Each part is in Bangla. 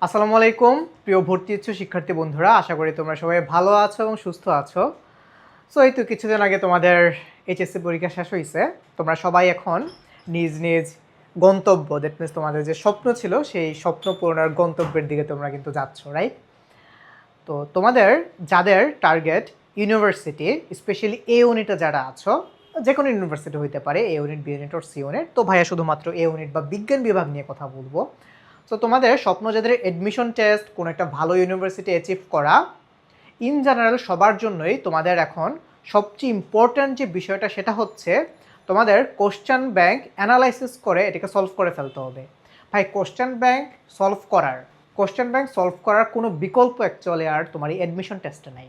আসসালামু আলাইকুম প্রিয় ভর্তি ইচ্ছুক শিক্ষার্থী বন্ধুরা, আশা করি তোমরা সবাই ভালো আছো এবং সুস্থ আছো। সো এই তো কিছুদিন আগে তোমাদের এইচএসসি পরীক্ষা শেষ হয়েছে। তোমরা সবাই এখন নিজ নিজ গন্তব্য, দ্যাট মিনস তোমাদের যে স্বপ্ন ছিল সেই স্বপ্ন পূরণের গন্তব্যের দিকে তোমরা কিন্তু যাচ্ছ, রাইট? তো তোমাদের যাদের টার্গেট ইউনিভার্সিটি, স্পেশালি এ ইউনিটে যারা আছো, যে কোনো ইউনিভার্সিটি হইতে পারে, এ ইউনিট, বি ইউনিট, ওর সি ইউনিট, তো ভাইয়া শুধুমাত্র এ ইউনিট বা বিজ্ঞান বিভাগ নিয়ে কথা বলবো। তো তোমাদের স্বপ্ন যাদের অ্যাডমিশন টেস্ট, কোনো একটা ভালো ইউনিভার্সিটি অ্যাচিভ করা, ইন জেনারেল সবার জন্যই তোমাদের এখন সবচেয়ে ইম্পর্ট্যান্ট যে বিষয়টা সেটা হচ্ছে তোমাদের কোশ্চেন ব্যাংক অ্যানালাইসিস করে এটাকে সলভ করে ফেলতে হবে। ভাই কোশ্চেন ব্যাংক সলভ করার কোনো বিকল্প অ্যাকচুয়ালি আর তোমার এই অ্যাডমিশন টেস্টে নাই।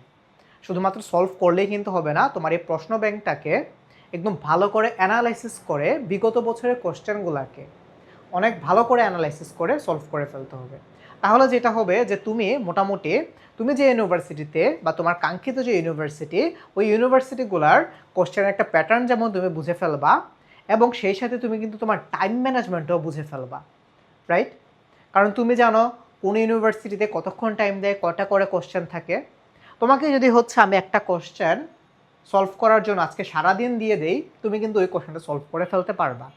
শুধুমাত্র সলভ করলেই কিন্তু হবে না, তোমার এই প্রশ্ন ব্যাংকটাকে একদম ভালো করে অ্যানালাইসিস করে বিগত বছরের কোশ্চেনগুলোকে অনেক ভালো করে অ্যানালাইসিস করে সলভ করে ফেলতে হবে। তাহলে যেটা হবে যে তুমি মোটামুটি তুমি যে ইউনিভার্সিটিতে বা তোমার কাঙ্ক্ষিত যে ইউনিভার্সিটি, ওই ইউনিভার্সিটিগুলার কোশ্চেনের একটা প্যাটার্ন যেমন তুমি বুঝে ফেলবা, এবং সেই সাথে তুমি কিন্তু তোমার টাইম ম্যানেজমেন্টও বুঝে ফেলবা, রাইট? কারণ তুমি জানো কোন ইউনিভার্সিটিতে কতক্ষণ টাইম দেয়, কটা করে কোশ্চেন থাকে। তোমাকে যদি হচ্ছে আমি একটা কোশ্চেন সলভ করার জন্য আজকে সারাদিন দিয়ে দেই, তুমি কিন্তু ওই কোশ্চেনটা সলভ করে ফেলতে পারবা।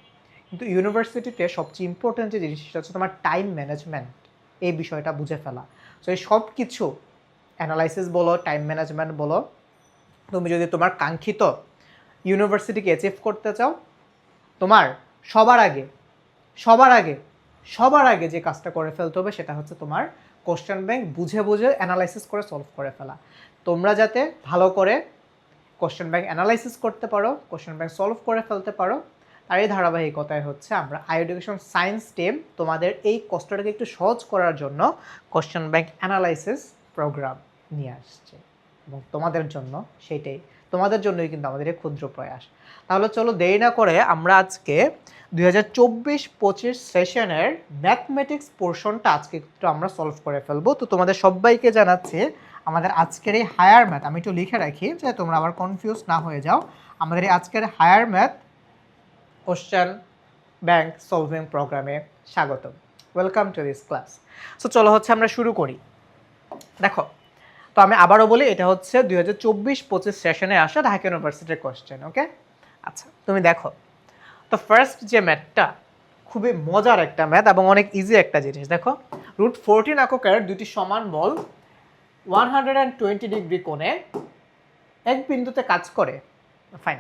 কিন্তু ইউনিভার্সিটিতে সবচেয়ে ইম্পর্টেন্ট যে জিনিসটা হচ্ছে তোমার টাইম ম্যানেজমেন্ট, এই বিষয়টা বুঝে ফেলা। সো এই সব কিছু অ্যানালাইসিস বলো, টাইম ম্যানেজমেন্ট বলো, তুমি যদি তোমার কাঙ্ক্ষিত ইউনিভার্সিটিকে অ্যাচিভ করতে চাও, তোমার সবার আগে সবার আগে সবার আগে যে কাজটা করে ফেলতে হবে সেটা হচ্ছে তোমার কোশ্চেন ব্যাংক বুঝে বুঝে অ্যানালাইসিস করে সলভ করে ফেলা। তোমরা যাতে ভালো করে কোশ্চেন ব্যাংক অ্যানালাইসিস করতে পারো, কোশ্চেন ব্যাংক সলভ করে ফেলতে পারো, আর এই ধারাবাহিকতায় হচ্ছে আমরা এডুকেশন সায়েন্স টিম তোমাদের এই কষ্টটাকে একটু সহজ করার জন্য কোশ্চেন ব্যাংক অ্যানালাইসিস প্রোগ্রাম নিয়ে আসছে, এবং তোমাদের জন্য সেইটাই, তোমাদের জন্যই কিন্তু আমাদের এই ক্ষুদ্র প্রয়াস। তাহলে চলো দেরি না করে আমরা আজকে 2024-25 সেশনের ম্যাথমেটিক্স পোর্শনটা আজকে একটু আমরা সলভ করে ফেলবো। তো তোমাদের সবাইকে জানাচ্ছি আমাদের আজকের এই হায়ার ম্যাথ, আমি একটু লিখে রাখি যে তোমরা আবার কনফিউজ না হয়ে যাও, আমাদের এই আজকের higher math question bank solving প্রোগ্রামে স্বাগতম, welcome to this class. So চলো হচ্ছে আমরা শুরু করি। দেখো, তো আমি আবারও বলি, এটা হচ্ছে 2024-25 সেশনে আসা ঢাকা ইউনিভার্সিটির কোশ্চেন, ওকে? আচ্ছা, তুমি দেখো তো ফার্স্ট যে ম্যাথটা খুবই মজার একটা ম্যাথ এবং অনেক ইজি একটা জিনিস। দেখো, √14 এককের দুটি সমান বল 120 ডিগ্রি কোণে এক বিন্দুতে কাজ করে, ফাইন,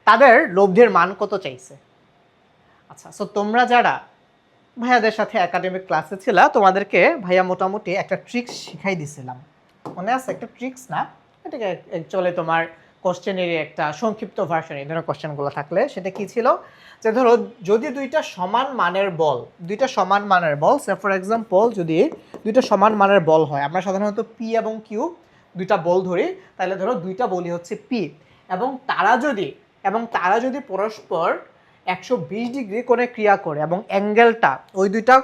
তাদের লব্ধির মান কত চাইছে। আচ্ছা, সো তোমরা যারা ভাইয়াদের সাথে একাডেমিক ক্লাসে ছিল, তোমাদেরকে ভাইয়া মোটামুটি একটা ট্রিক্স শিখাই দিছিলাম, মনে আছে? একটা ট্রিক্স না, এটাকে অ্যাকচুয়ালি তোমার কোশ্চেনেরই একটা সংক্ষিপ্ত ভার্সন। এই ধরনের কোশ্চেনগুলো থাকলে সেটা কি ছিল, যে ধরো যদি দুইটা সমান মানের বল, সে ফর এক্সাম্পল যদি দুইটা সমান মানের বল হয়, আমরা সাধারণত পি এবং কিউ দুইটা বল ধরি, তাহলে ধরো দুইটা বলই হচ্ছে পি, এবং তারা যদি পরস্পর 120 ডিগ্রি কোণে ক্রিয়া করে, এবং অ্যাঙ্গেলটা ওই দুইটা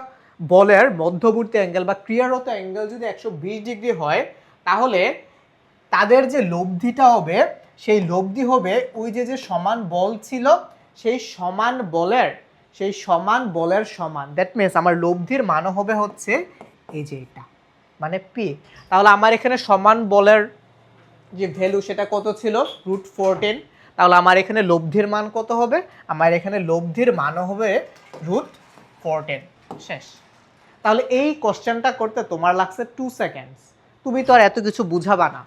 বলের মধ্যবর্তী অ্যাঙ্গেল বা ক্রিয়ারত অ্যাঙ্গেল যদি 120 ডিগ্রি হয়, তাহলে তাদের যে লব্ধিটা হবে সেই লব্ধি হবে ওই যে সমান বল ছিল সেই সমান বলের সমান। দ্যাট মিনস আমার লব্ধির মানও হবে হচ্ছে এই যে এটা, মানে পি। তাহলে আমার এখানে সমান বলের যে ভ্যালু সেটা কত ছিল, √14। তাহলে আমার এখানে লব্ধির মান কত হবে, আমার এখানে লব্ধির মানও হবে √14। শেষ। তাহলে এই কোশ্চেনটা করতে তোমার লাগছে 2 সেকেন্ডস। তুমি তো আর এত কিছু বুঝাবা না,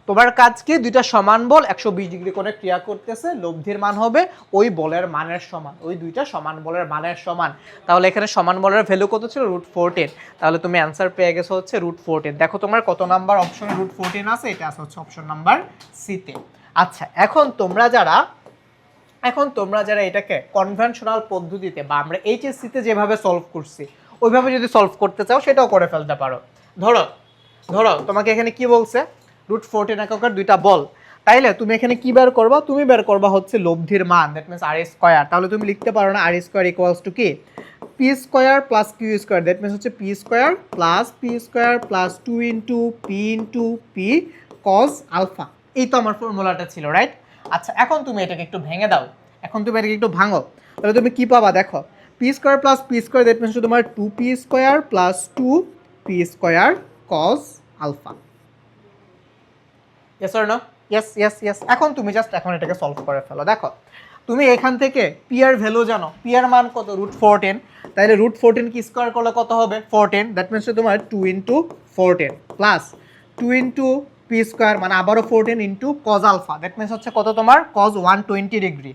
তোমার কাজ কি, দুইটা সমান বল 120 ডিগ্রি কোণে ক্রিয়া করতেছে, লব্ধির মান হবে ওই বলের মানের সমান, ওই দুইটা সমান বলের মানের সমান। তাহলে এখানে সমান বলের ভ্যালু কত ছিল, √14। তাহলে তুমি অ্যান্সার পেয়ে গেছো হচ্ছে √14। দেখো তোমার কত নাম্বার অপশনে √14 আছে, এটা আছে হচ্ছে অপশন নাম্বার সিতে। আচ্ছা, এখন তোমরা যারা এটাকে কনভেনশনাল পদ্ধতিতে বা আমরা এইচএসসিতে যেভাবে সলভ করছি ওইভাবে যদি সলভ করতে চাও সেটাও করে ফেলতে পারো। ধরো তোমাকে এখানে কি বলছে, √14 এককের দুইটা বল, তাইলে তুমি এখানে কি বের করবা, তুমি বের করবা হচ্ছে লব্ধির মান, দ্যাট মিনস আর স্কয়ার। তাহলে তুমি লিখতে পারো না আর স্কয়ার ইকুয়ালস টু কি, P square plus Q square, that means হচ্ছে P square plus 2 into P cos alpha. এই তো আমার ফর্মুলাটা ছিল, রাইট? আচ্ছা, এখন তুমি এটাকে একটু ভেঙে দাও, ভাঙো। তাহলে তুমি কি পাবা, দেখো P square plus P square, that means তোমার 2p square plus 2 P square cos alpha. Yes or no? Yes yes yes. এখন তুমি জাস্ট এখন এটাকে সলভ করে ফেলো। দেখো তুমি এখান থেকে পি এর ভ্যালু জানো, পি এর মান কত? √14। তাহলে √14 কি স্কোয়ার করলে কত হবে? 14। দ্যাট মিনস তোমার 2 × 14 প্লাস 2 × পি স্কোয়ার মানে আবারও 14 × কজ আলফা। দ্যাট মিনস হচ্ছে কত তোমার? Cause 120 degree.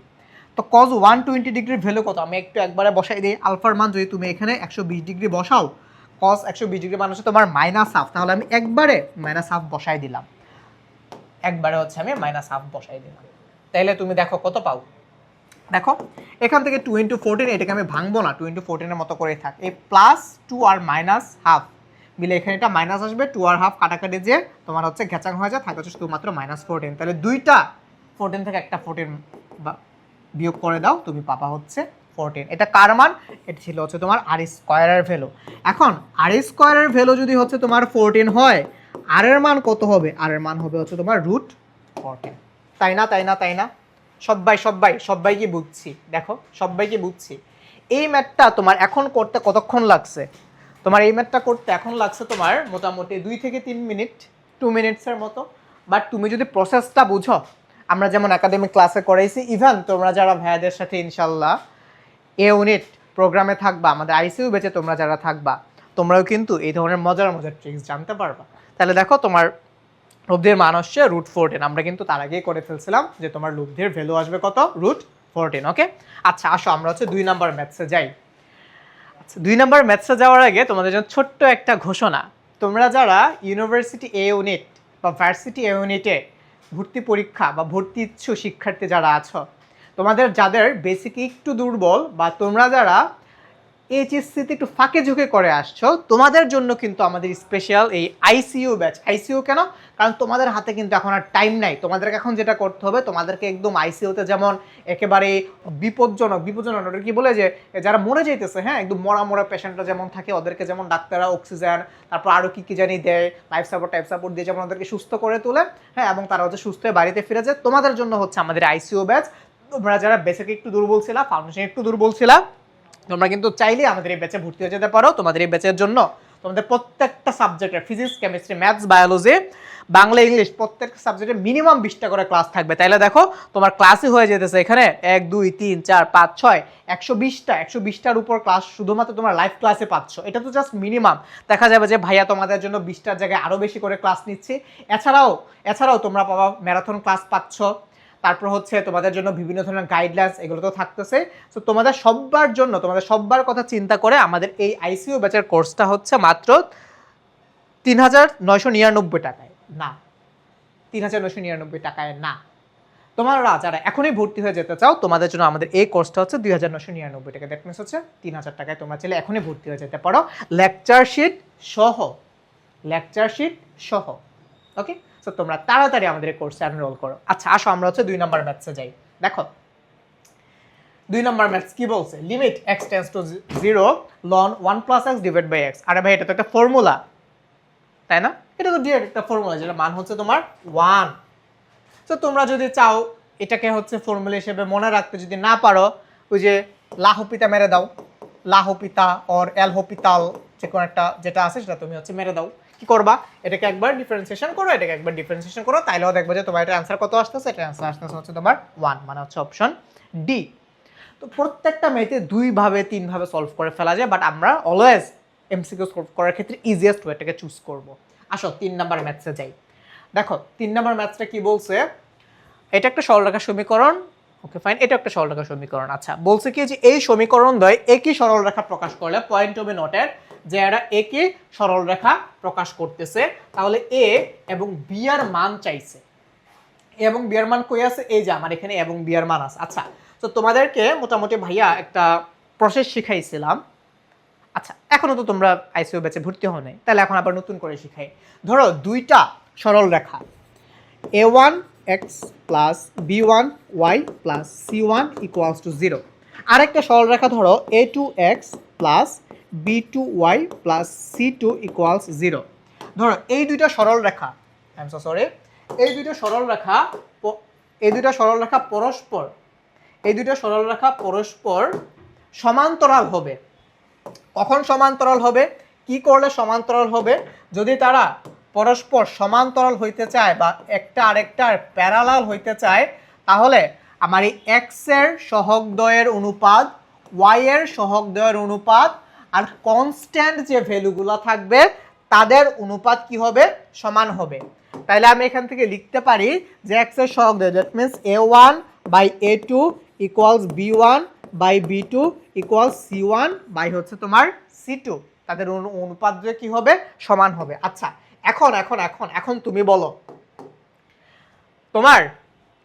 তো কজ 120 ডিগ্রির ভ্যালু কত? আমি একবারে বসাই দিই। আলফার মান যদি তুমি এখানে 120 ডিগ্রি বসাও, কজ 120 ডিগ্রি মান হচ্ছে তোমার -1/2। তাহলে আমি একবারে -1/2 বসাই দিলাম, একবারে হচ্ছে আমি -1/2 বসাই দিলাম। তাহলে তুমি দেখো কত পাও। দেখো এখান থেকে 2 × 14, এটাকে আমি ভাঙবো না, 2 × 14 এর মতো করে থাক। এই +2 আর -1/2 মিলে এখানে এটা মাইনাস আসবে, 2 আর হাফ কাটাকাটি যে তোমার হচ্ছে ঘেচাং হয়ে যায়, থাকে হচ্ছে শুধুমাত্র -14। তাহলে দুইটা 14 থেকে একটা 14 বিয়োগ করে দাও, তুমি পাবা হচ্ছে 14। এটা কার মান? এটা ছিল হচ্ছে তোমার আর স্কোয়ারের ভ্যালু। এখন আর স্কোয়ারের ভ্যালু যদি হচ্ছে তোমার 14 হয়, আর এর মান কত হবে? আর এর মান হবে হচ্ছে তোমার √14। তাই না তাই না তাই না? সবাইকে বুঝছি। দেখো সবাইকে বুঝছি। এই ম্যাথটা তোমার এখন করতে কতক্ষণ লাগছে? তোমার এই ম্যাথটা করতে এখন লাগছে তোমার মোটামুটি 2 থেকে 3 মিনিট, 2 মিনিটসের মতো। বাট তুমি যদি প্রসেসটা বুঝো, আমরা যেমন একাডেমিক ক্লাসে করাইছি, ইভেন তোমরা যারা ভাইয়াদের সাথে ইনশাল্লাহ এ ইউনিট প্রোগ্রামে থাকবা, আমাদের আইসিইউ ব্যাচে তোমরা যারা থাকবা, তোমরাও কিন্তু এই ধরনের মজার ট্রিক্স জানতে পারবা। তাহলে দেখো তোমার লব্ধির মান হচ্ছে √14। আমরা কিন্তু তার আগেই করে ফেলছিলাম যে তোমার লব্ধির ভ্যালু আসবে কত? √14। ওকে, আচ্ছা আসো আমরা হচ্ছে 2 নাম্বার ম্যাথসে যাই। আচ্ছা 2 নাম্বার ম্যাথসে যাওয়ার আগে তোমাদের জন্য ছোট্ট একটা ঘোষণা। তোমরা যারা ইউনিভার্সিটি এ ইউনিট বা ভার্সিটি এ ইউনিটে ভর্তি পরীক্ষা বা ভর্তি ইচ্ছু শিক্ষার্থী যারা আছো, তোমাদের যাদের বেসিক একটু দুর্বল বা তোমরা যারা এইচএসসিতে একটু ফাঁকে ঝুঁকে করে আসছো, তোমাদের জন্য কিন্তু আমাদের স্পেশাল এই আইসিইউ ব্যাচ। আইসিইউ কেন? কারণ তোমাদের হাতে কিন্তু এখন আর টাইম নাই। তোমাদেরকে এখন যেটা করতে হবে, তোমাদেরকে একদম আইসিইউতে যেমন একেবারে বিপজ্জনক ওটা কি বলে যে যারা মরে যাইতেছে, হ্যাঁ একদম মরা পেশেন্টরা যেমন থাকে, ওদেরকে যেমন ডাক্তাররা অক্সিজেন তারপর আরও কি জানি দেয়, লাইফ সাপোর্ট দিয়ে যেমন ওদেরকে সুস্থ করে তোলে, হ্যাঁ, এবং তারা হচ্ছে সুস্থ হয়ে বাড়িতে ফিরে যায়, তোমাদের জন্য হচ্ছে আমাদের আইসিইউ ব্যাচ। তোমরা যারা বেসিক একটু দুর্বল ছিলা, ফাউন্ডেশন একটু দুর্বল ছিলা, তোমরা কিন্তু চাইলে আমাদের এই ব্যাচে ভর্তি হয়ে যেতে পারো। তোমাদের এই ব্যাচের জন্য তোমাদের প্রত্যেকটা সাবজেক্টের physics, chemistry, maths, biology, Bangla, English প্রত্যেকটা সাবজেক্টে মিনিমাম 20টা করে ক্লাস থাকবে। তাইলে দেখো তোমার ক্লাসই হয়ে যেতেছে এখানে 1 2 3 4 5 6 120টার উপর ক্লাস শুধুমাত্র তোমার লাইভ ক্লাসে পাচ্ছ। এটা তো জাস্ট মিনিমাম। দেখা যাবে যে ভাইয়া তোমাদের জন্য 20টার জায়গায় আরও বেশি করে ক্লাস নিচ্ছি। এছাড়াও তোমরা পাবা ম্যারাথন ক্লাস পাচ্ছ, তারপর হচ্ছে তোমাদের জন্য বিভিন্ন ধরনের গাইডলাইন্স, এগুলো তো থাকতেছে। সো তোমাদের সবার কথা চিন্তা করে আমাদের এই আইসিইউ ব্যাচের কোর্সটা হচ্ছে মাত্র ৩,৯৯৯ টাকায় না, ৩,৯৯৯ টাকায় না। তোমরা যারা এখনই ভর্তি হয়ে যেতে চাও, তোমাদের জন্য আমাদের এই কোর্সটা হচ্ছে 2,999 টাকা। দ্যাট মিনস হচ্ছে 3,000 টাকায় তোমরা চাইলে এখনই ভর্তি হয়ে যেতে পারো, লেকচার শিট সহ। ওকে, সো তোমরা তাড়াতাড়ি আমাদের এই কোর্সে এনরোল করো। আচ্ছা আসো আমরা হচ্ছে 2 নাম্বার ম্যাথসে যাই। দেখো 2 নাম্বার ম্যাথস কি বলছে? Limit x tends to 0 ln 1 + x divide by x। আরে ভাই এটা তো একটা ফর্মুলা, তাই না? এটা তো ডিরেক্ট একটা ফর্মুলা, যেটা মান হচ্ছে তোমার 1। তো তোমরা যদি চাও এটাকে হচ্ছে ফর্মুলা হিসেবে মনে রাখতে, যদি না পারো ওই যে লাহোপিতা মেরে দাও, লাহোপিতা অর এলহোপিতাল যে কোনো একটা যেটা আছে সেটা তুমি হচ্ছে মেরে দাও। কি করবা? এটাকে একবার ডিফারেন্সিয়েশন করো, তাইলেও দেখবে যে তোমার এটা অ্যান্সার কত আসতেছে। এটা অ্যান্সার আসতেছে হচ্ছে তোমার 1, মানে হচ্ছে অপশন ডি। তো প্রত্যেকটা মেথে 2 ভাবে 3 ভাবে সলভ করে ফেলা যায়, বাট আমরা অলওয়েজ এমসিকিউ সলভ করার ক্ষেত্রে ইজিয়েস্ট ওয়েটাকে চুজ করব। আসো 3 নাম্বার ম্যাথসে যাই। দেখো 3 নাম্বার ম্যাথসটা কি বলছে? এটা একটা সরলরেখা সমীকরণ। ওকে ফাইন, এটা একটা সরলরেখা সমীকরণ। আচ্ছা বলছে কি যে এই সমীকরণ দ্বয় একই সরলরেখা প্রকাশ করলে, পয়েন্ট টু বি নোটেড যে এরা একই সরলরেখা প্রকাশ করতেছে, তাহলে এ এবং বি এর মান চাইছে। এ এবং বি এর মান কই আছে? এই যে আমার এখানে এবং বি এর মান আছে। আচ্ছা তো তোমাদেরকে মোটামুটি ভাইয়া একটা প্রসেস শিখাইছিলাম। আচ্ছা এখনো তো তোমরা আইসিইউ ব্যাচে ভর্তি হও নাই, তাহলে এখন আবার নতুন করে শিখাই। ধরো দুইটা সরল রেখা a1x plus b1y plus c1 equals to 0। আরেকটা সরল রেখা ধরো a2x plus b2y plus c2 equals 0। ধরো এই দুইটা সরল রেখা, এই দুইটা সরল রেখা পরস্পর সমান্তরাল হবে। কখন সমান্তরাল হবে? কি করলে সমান্তরাল হবে? যদি তারা পরস্পর সমান্তরাল হইতে চায় বা একটা আরেকটার প্যারালাল হইতে চায়, তাহলে আমার এই এক্স এর সহগদ্বয়ের অনুপাত, ওয়াই এর সহগদ্বয়ের অনুপাত আর কনস্ট্যান্ট যে ভ্যালুগুলো থাকবে তাদের অনুপাত কি হবে? সমান হবে। তাইলে আমি এখান থেকে লিখতে পারি যে এক্স এর সহগদ্বয়, that means a1 by a2 equals b1 by b2 equals c1 by হচ্ছে তোমার c2, তাদের অনুপাত যে কি হবে? সমান হবে। আচ্ছা, এখন এখন এখন এখন তুমি বলো, তোমার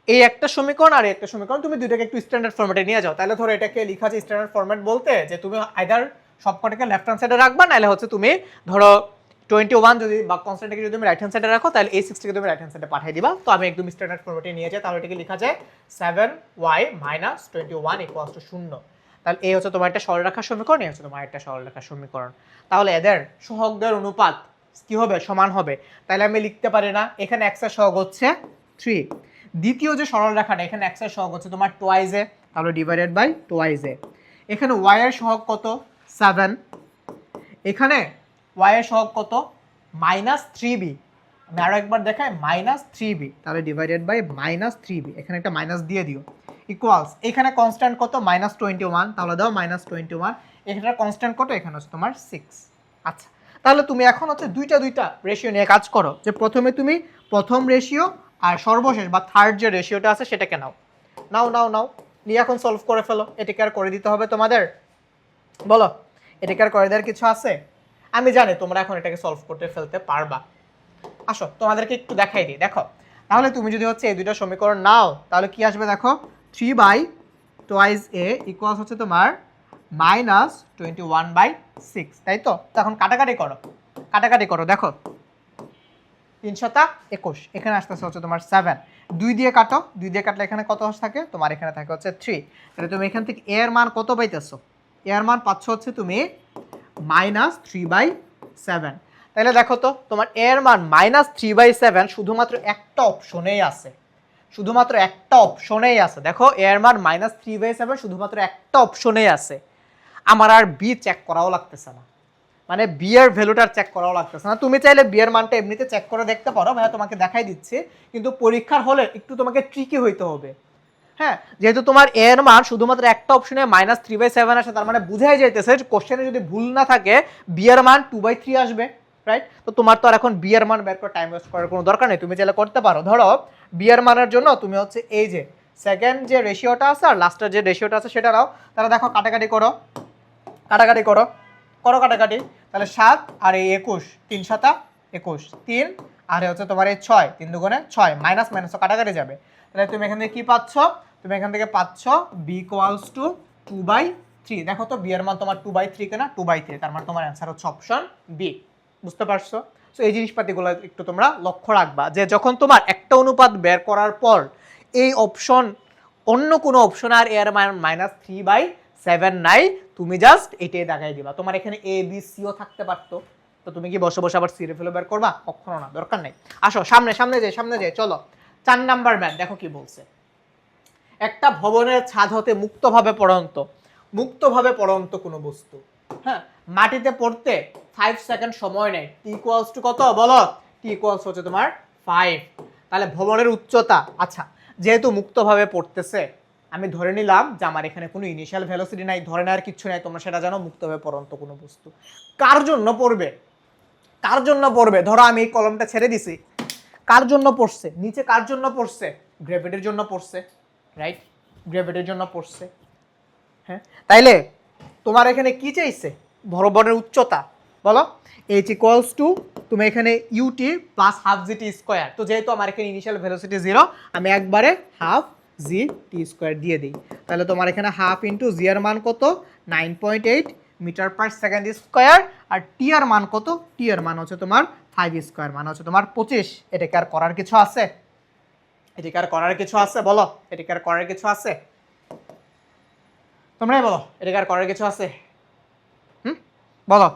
এই একটা সমীকরণ আর একটা সমীকরণ তুমি দুইটাকে একটু স্ট্যান্ডার্ড ফরম্যাটে নিয়ে যাও। তাহলে ধরো এটাকে লেখা আছে স্ট্যান্ডার্ড ফরম্যাট বলতে যে তুমি আইদার সবকটাকে লেফট হ্যান্ড সাইডে রাখবা, নাহলে হচ্ছে তুমি ধরো 21 যদি বা কনস্ট্যান্টকে যদি তুমি রাইট হ্যান্ড সাইডে রাখো, তাহলে এই 60 কে তুমি রাইট হ্যান্ড সাইডে পাঠিয়ে দিবা। তো আমি একদম স্ট্যান্ডার্ড ফরম্যাটে নিয়ে যাই, তাহলে এটাকে লেখা যায় 7y - 21 = 0। তাহলে এই হচ্ছে তোমার একটা সরলরেখার সমীকরণ, এই হচ্ছে তোমার একটা সরলরেখার সমীকরণ। তাহলে এদের সহগদের অনুপাত কি হবে? সমান হবে। তাহলে আমি লিখতে পারি না, এখানে x এর সহগ হচ্ছে 3, দ্বিতীয় যে সরলরেখাটা এখানে x এর সহগ হচ্ছে তোমার টুয়াইজ এ, তাহলে ডিভাইডেড বাই টুয়াইজ এ। এখানে y এর সহগ কত? 7, এখানে y এর সহগ কত? -3b, আমি আরো একবার দেখাই -3b, তাহলে ডিভাইডেড বাই -3b, এখানে একটা মাইনাস দিয়ে দিও, ইকুয়ালস এখানে কনস্ট্যান্ট কত? -21, তাহলে দাও -21, এখানে কনস্ট্যান্ট কত? এখানে হচ্ছে তোমার 6। আচ্ছা, তাহলে তুমি এখন হচ্ছে দুইটা রেশিও নিয়ে কাজ করো, যে প্রথমে তুমি প্রথম রেশিও আর সর্বশেষ বা থার্ড যে রেশিওটা আছে সেটাকে নাও নাও নাও নাও নিয়ে এখন সলভ করে ফেলো। এটাকে আর করে দিতে হবে তোমাদের? বলো, এটাকে আর করে দেওয়ার কিছু আছে? আমি জানি তোমরা এখন এটাকে সলভ করতে ফেলতে পারবা। আসো তোমাদেরকে একটু দেখাই দিই, দেখো। তাহলে তুমি যদি হচ্ছে এই দুইটা সমীকরণ নাও, তাহলে কি আসবে দেখো? 3/2a ইকুয়ালস হচ্ছে তোমার -21/6, তাই তো? এখন কাটাকাটি করো, দেখো 3 × 21, এখানে আসতেছে হচ্ছে তোমার 7, 2 দিয়ে কাটো, 2 দিয়ে কাটলে এখানে কত থাকে? তোমার এখানে থাকে হচ্ছে 3। তাহলে তুমি এখান থেকে এর মান কত পাইতেছো? এর মান পাচ্ছ হচ্ছে তুমি -3/7। তাহলে দেখো তো, তোমার এর মান -3/7 শুধুমাত্র একটা অপশনেই আছে, শুধুমাত্র একটা অপশনেই আছে। দেখো এর মান -3/7 শুধুমাত্র একটা অপশনেই আছে। আমার আর বি চেক করাও লাগতেছে না, মানে বি এর ভ্যালুটা চেক করাও লাগতেছে না। তুমি চাইলে বি এর মানটা এমনিতে চেক করে দেখতে পারো, ভাইয়া তোমাকে দেখাই দিচ্ছি, কিন্তু পরীক্ষার হলে একটু তোমাকে ট্রিকি হইতে হবে। হ্যাঁ, যেহেতু তোমার এর মান শুধুমাত্র একটা অপশনে -3/7 আসে, তার মানে বুঝাই যাইতেছে কোশ্চেনে যদি ভুল না থাকে বি এর মান 2/3 আসবে, রাইট? তো তোমার তো আর এখন বি এর মান বের করে টাইম ওয়েস্ট করার কোনো দরকার নেই, তুমি চাইলে করতে পারো। ধরো বি এর মানের জন্য তুমি হচ্ছে এই যে সেকেন্ড যে রেশিওটা আছে আর লাস্টের যে রেশিওটা আছে সেটা নাও। তাহলে দেখো কাটাকাটি করো, কাটাকাটি, তাহলে 7 আর এই 21, 3 × 7 = 21, 3 আর হচ্ছে তোমার এই 6, 3 × 2 = 6, মাইনাস মাইনাস কাটাকাটি যাবে। তাহলে তুমি এখান থেকে কি পাচ্ছ? তুমি এখান থেকে পাচ্ছ b = 2/3। দেখো তো বি এর মান তোমার 2/3 কেনা? 2/3, তার মানে তোমার অ্যান্সার হচ্ছে অপশন বি। বুঝতে পারছো? সো এই জিনিসপাতিগুলো একটু তোমরা লক্ষ্য রাখবা, যে যখন তোমার একটা অনুপাত বের করার পর এই অপশন অন্য কোনো অপশন আর এর মান -3/7 নাই, তুমি জাস্ট এটাই দেখাই দিবা। তোমার এখানে এ বি সিও থাকতে পারতো, তো তুমি কি বসে বসে আবার সি রেফেলো বের করবা? কখনো না, দরকার নেই। আসো সামনে যাই, চলো 4 নাম্বার ম্যাথ দেখো কি বলছে। একটা ভবনের ছাদ হতে মুক্তভাবে পড়ন্ত কোনো বস্তু, হ্যাঁ, মাটিতে পড়তে 5 সেকেন্ড সময় নেয়। টি ইকুয়ালস টু কত বলো? টি ইকুয়ালস হচ্ছে তোমার 5। তাহলে ভবনের উচ্চতা, আচ্ছা যেহেতু মুক্তভাবে পড়তেছে, আমি ধরে নিলাম যে আমার এখানে কোনো ইনিশিয়াল ভেলোসিটি নাই, ধরে নেওয়ার কিচ্ছু নাই, তোমরা সেটা জানো, মুক্তভাবে পড়ন্ত কোনো বস্তু। কার জন্য পড়বে? ধরো আমি এই কলমটা ছেড়ে দিছি, কার জন্য পড়ছে? নিচে কার জন্য পড়ছে? গ্র্যাভিটির জন্য পড়ছে, রাইট? গ্র্যাভিটির জন্য পড়ছে। হ্যাঁ, তাইলে তোমার এখানে কি চাইছে? ভবনের উচ্চতা, বলো। h = তুমি এখানে ut + ½ gt²। তো যেহেতু আমার এখানে ইনিশিয়াল ভেলোসিটি 0, আমি একবারে ½ gt² দিয়ে দিই। তাহলে তোমার এখানে ½ × g এর মান কত? 9.8 m/s²। আর টি এর মান কত? টি এর মান হচ্ছে তোমার 5², মানে হচ্ছে তোমার 25। এটাকে আর করার কিছু আছে? বলো, এটাকে আর করার কিছু আছে? তোমরাই বলো, এটাকে আর করার কিছু আছে? বলো।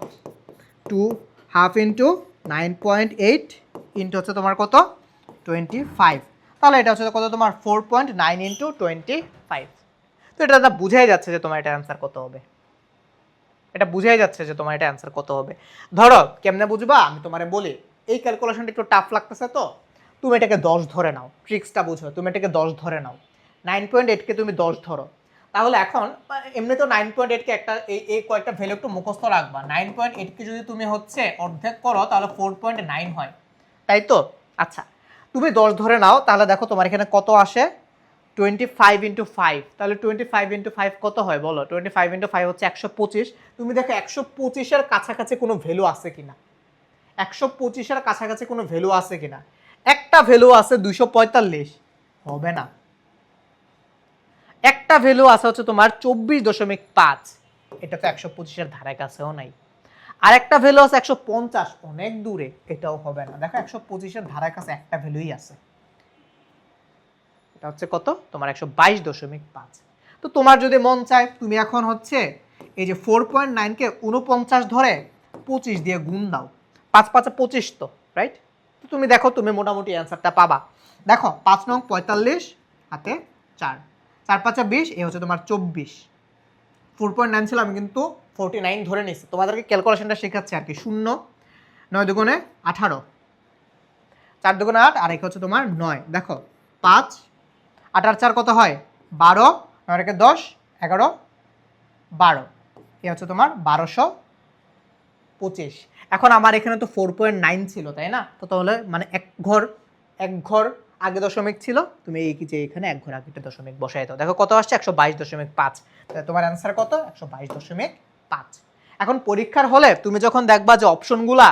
2 ½ × 9.8 ইন্টু হচ্ছে তোমার কত? 25। তাহলে এটা হচ্ছে কত তোমার? 4.9 × 25। তো এটা বুঝাই যাচ্ছে যে তোমার এটা অ্যান্সার কত হবে। এটা বুঝাই যাচ্ছে যে তোমার এটা অ্যান্সার কত হবে। ধরো কেমনে বুঝবা আমি তোমারে বলি, এই ক্যালকুলেশনটা একটু টাফ লাগতেছে তো তুমি এটাকে 10 ধরে নাও, ট্রিক্সটা বুঝো, তুমি এটাকে 10 ধরে নাও, 9.8কে তুমি 10 ধরো। তাহলে এখন এমনি তো 9.8কে একটা এই কয়েকটা ভ্যালু একটু মুখস্থ রাখবা। 9.8কে যদি তুমি হচ্ছে অর্ধেক করো তাহলে 4.9 হয়, তাই তো? আচ্ছা তুমি 10 ধরে নাও, তাহলে দেখো তোমার এখানে কত আসে, 25 ইন্টু 5, তাহলে 25 ইন্টু 5 কত হয় বলো? 25 ইন্টু 5 হচ্ছে 125। তুমি দেখো 125-এর কাছাকাছি কোনো ভ্যালু আছে কিনা, 125-এর কাছাকাছি কোনো ভ্যালু আছে কিনা। একটা ভ্যালু আছে 245, হবে না। একটা ভ্যালু আছে হচ্ছে তোমার 24.5, এটা তো 125-এর ধারে কাছেও নাই। আর একটা ভ্যালু আছে 150, অনেক দূরে, এটাও হবে না। দেখো 125-এর ধারে কাছে একটা ভ্যালুই আছে, এটা হচ্ছে কত তোমার 122.5। তো তোমার যদি মন চায় তুমি এখন হচ্ছে এই যে 4.9কে 49 ধরে 25 দিয়ে গুণ দাও, 5 5 25 তো, রাইট? তো তুমি দেখো তুমি মোটামুটি অ্যান্সারটা পাবা। দেখো 5 নং 45 হাতে 4, 4 5 20, এই হচ্ছে তোমার 24। 4.9 ছিল, আমি কিন্তু 49 ধরে নিয়েছি, তোমাদেরকে ক্যালকুলেশনটা শেখাচ্ছি আর কি। 0 9 দুগুণে 18, 4 দুগুণে 8, আর এক হচ্ছে তোমার 9। দেখো 5 8 আর 4 কত হয় 12, 9 একে 10, 11 12, এই হচ্ছে তোমার 1225। এখন আমার এখানে তো 4.9 ছিল তাই না, তো তাহলে মানে এক ঘর আগে দশমিক ছিল, তুমি এই যে এখানে এক ঘর আগে দশমিক বসাই দাও। দেখো কত আসছে 122.5, তাহলে তোমার অ্যান্সার কত 122.5। এখন পরীক্ষার হলে তুমি যখন দেখবা যে অপশনগুলা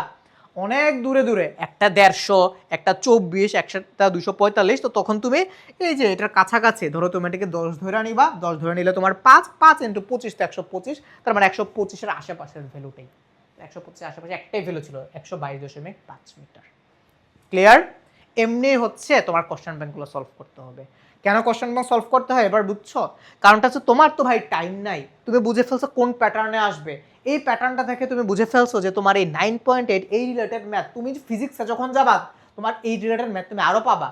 অনেক দূরে দূরে, একটা 150, একটা 24, একটা 245, তো তখন তুমি এই যে এটার কাছাকাছি ধরো তুমি এটাকে 10 ধরে নিবা, 10 ধরে নিলে তোমার 5 5 ইন্টু 25 তো 125, তার মানে 125-এর আশেপাশের ভ্যালুটাই, 125-এর আশেপাশে একটাই ভ্যালু ছিল 122.5 মিটার। ক্লিয়ার? এমনি হচ্ছে তোমার কোশ্চেন ব্যাংকগুলো সলভ করতে হবে। কেন কোশ্চেন ব্যাংক সলভ করতে হয় এবার বুঝছো? কারণটা হচ্ছে তোমার তো ভাই টাইম নাই, তুমি বুঝে ফেলছো কোন প্যাটার্নে আসবে, এই প্যাটার্নটা থেকে তুমি বুঝে ফেলছো যে তোমার এই 9.8 এই রিলেটেড ম্যাথ তুমি ফিজিক্সে যখন যাবা তোমার এই রিলেটেড ম্যাথ তুমি আরো পাবা,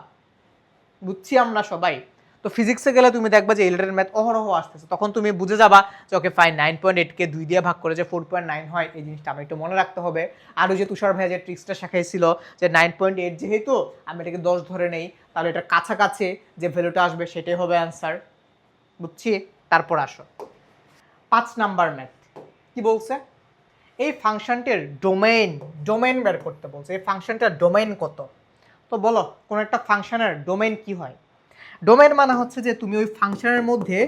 বুঝছি আমরা সবাই। তো ফিজিক্সে গেলে তুমি দেখবা যে এই রিলেটেড ম্যাথ অহরহ আসতেছে, তখন তুমি বুঝে যাবা যে ওকে ফাইন 9.8কে 2 দিয়ে ভাগ করে যে 4.9 হয়, এই জিনিসটা আমার একটু মনে রাখতে হবে। আর ওই যে তুষার ভাইয়া যে ট্রিক্সটা শেখাইছিল যে 9.8 যেহেতু আমি এটাকে 10 ধরে নেই, তাহলে এটার কাছাকাছি যে ভ্যালুটা আসবে সেটাই হবে অ্যান্সার, বুঝছি। তারপর আসো 5 নাম্বার ম্যাথ কি বলছে, এই ফাংশনটির ডোমেইন বের করতে বলছে। এই ফাংশনটার ডোমেইন কত? তো বলো কোন একটা ফাংশনের ডোমেইন কি হয়? ডোমেইন মানে হচ্ছে যে তুমি ওই ফাংশনের মধ্যে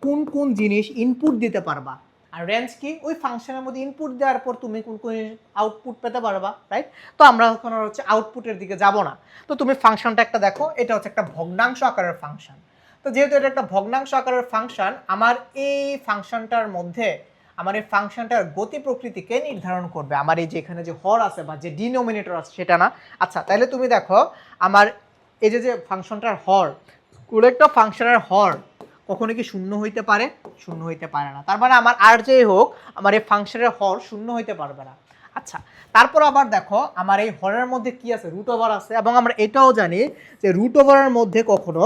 কোন কোন জিনিস ইনপুট দিতে পারবা, আর রেঞ্জ কি ওই ফাংশনের মধ্যে ইনপুট দেওয়ার পর তুমি কোন কোন আউটপুট পেতে পারবা, রাইট? তো আমরা এখন হচ্ছে আউটপুটের দিকে যাব না। তো তুমি ফাংশনটা একটা দেখো, এটা হচ্ছে একটা ভগ্নাংশ আকারের ফাংশন। তো যেহেতু এটা একটা ভগ্নাংশ আকারের ফাংশন, আমার এই ফাংশনটার মধ্যে আমার এই ফাংশনটার গতি প্রকৃতিকে নির্ধারণ করবে আমার এই যে এখানে যে হর আছে বা যে ডিনোমিনেটর আছে সেটা না। আচ্ছা তাহলে তুমি দেখো আমার এই যে যে ফাংশনটার হর, কোন একটা ফাংশনের হর কখনো কি শূন্য হইতে পারে? শূন্য হইতে পারে না। তার মানে আমার আর যেই হোক আমার এই ফাংশনের হর শূন্য হইতে পারবে না। আচ্ছা তারপর আবার দেখো আমার এই হরের মধ্যে কি আছে, রুট ওভার আছে, এবং আমরা এটাও জানি যে রুট ওভারের মধ্যে কখনো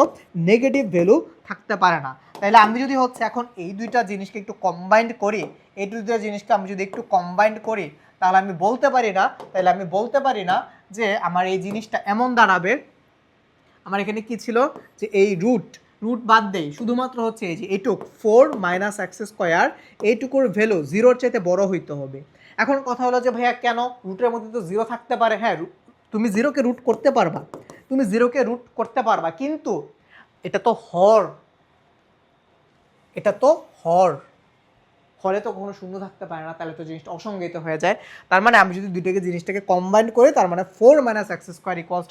নেগেটিভ ভ্যালু থাকতে পারে না। তাহলে আমি যদি হচ্ছে এখন এই দুইটা জিনিসকে একটু কম্বাইন্ড করি, এই দুইটা জিনিসকে আমি যদি একটু কম্বাইন্ড করি, তাহলে আমি বলতে পারি না যে আমার এই জিনিসটা এমন দাঁড়াবে, আমার এখানে কি ছিল যে এই রুট বাদ দেই, শুধুমাত্র হচ্ছে এই যে এইটুক 4 - x², এইটুকুর ভ্যালু 0-র চাইতে বড় হইতে হবে। এখন কথা হলো যে ভাইয়া কেন, রুটের মধ্যে তো 0 থাকতে পারে। হ্যাঁ তুমি 0কে রুট করতে পারবা, কিন্তু এটা তো হর, হরে তো কখনো শূন্য থাকতে পারে না, তাহলে তো জিনিসটা অসংজ্ঞায়িত হয়ে যায়। তার মানে আমি যদি জিনিসটাকে কম্বাইন করি, তার মানে 4 - x²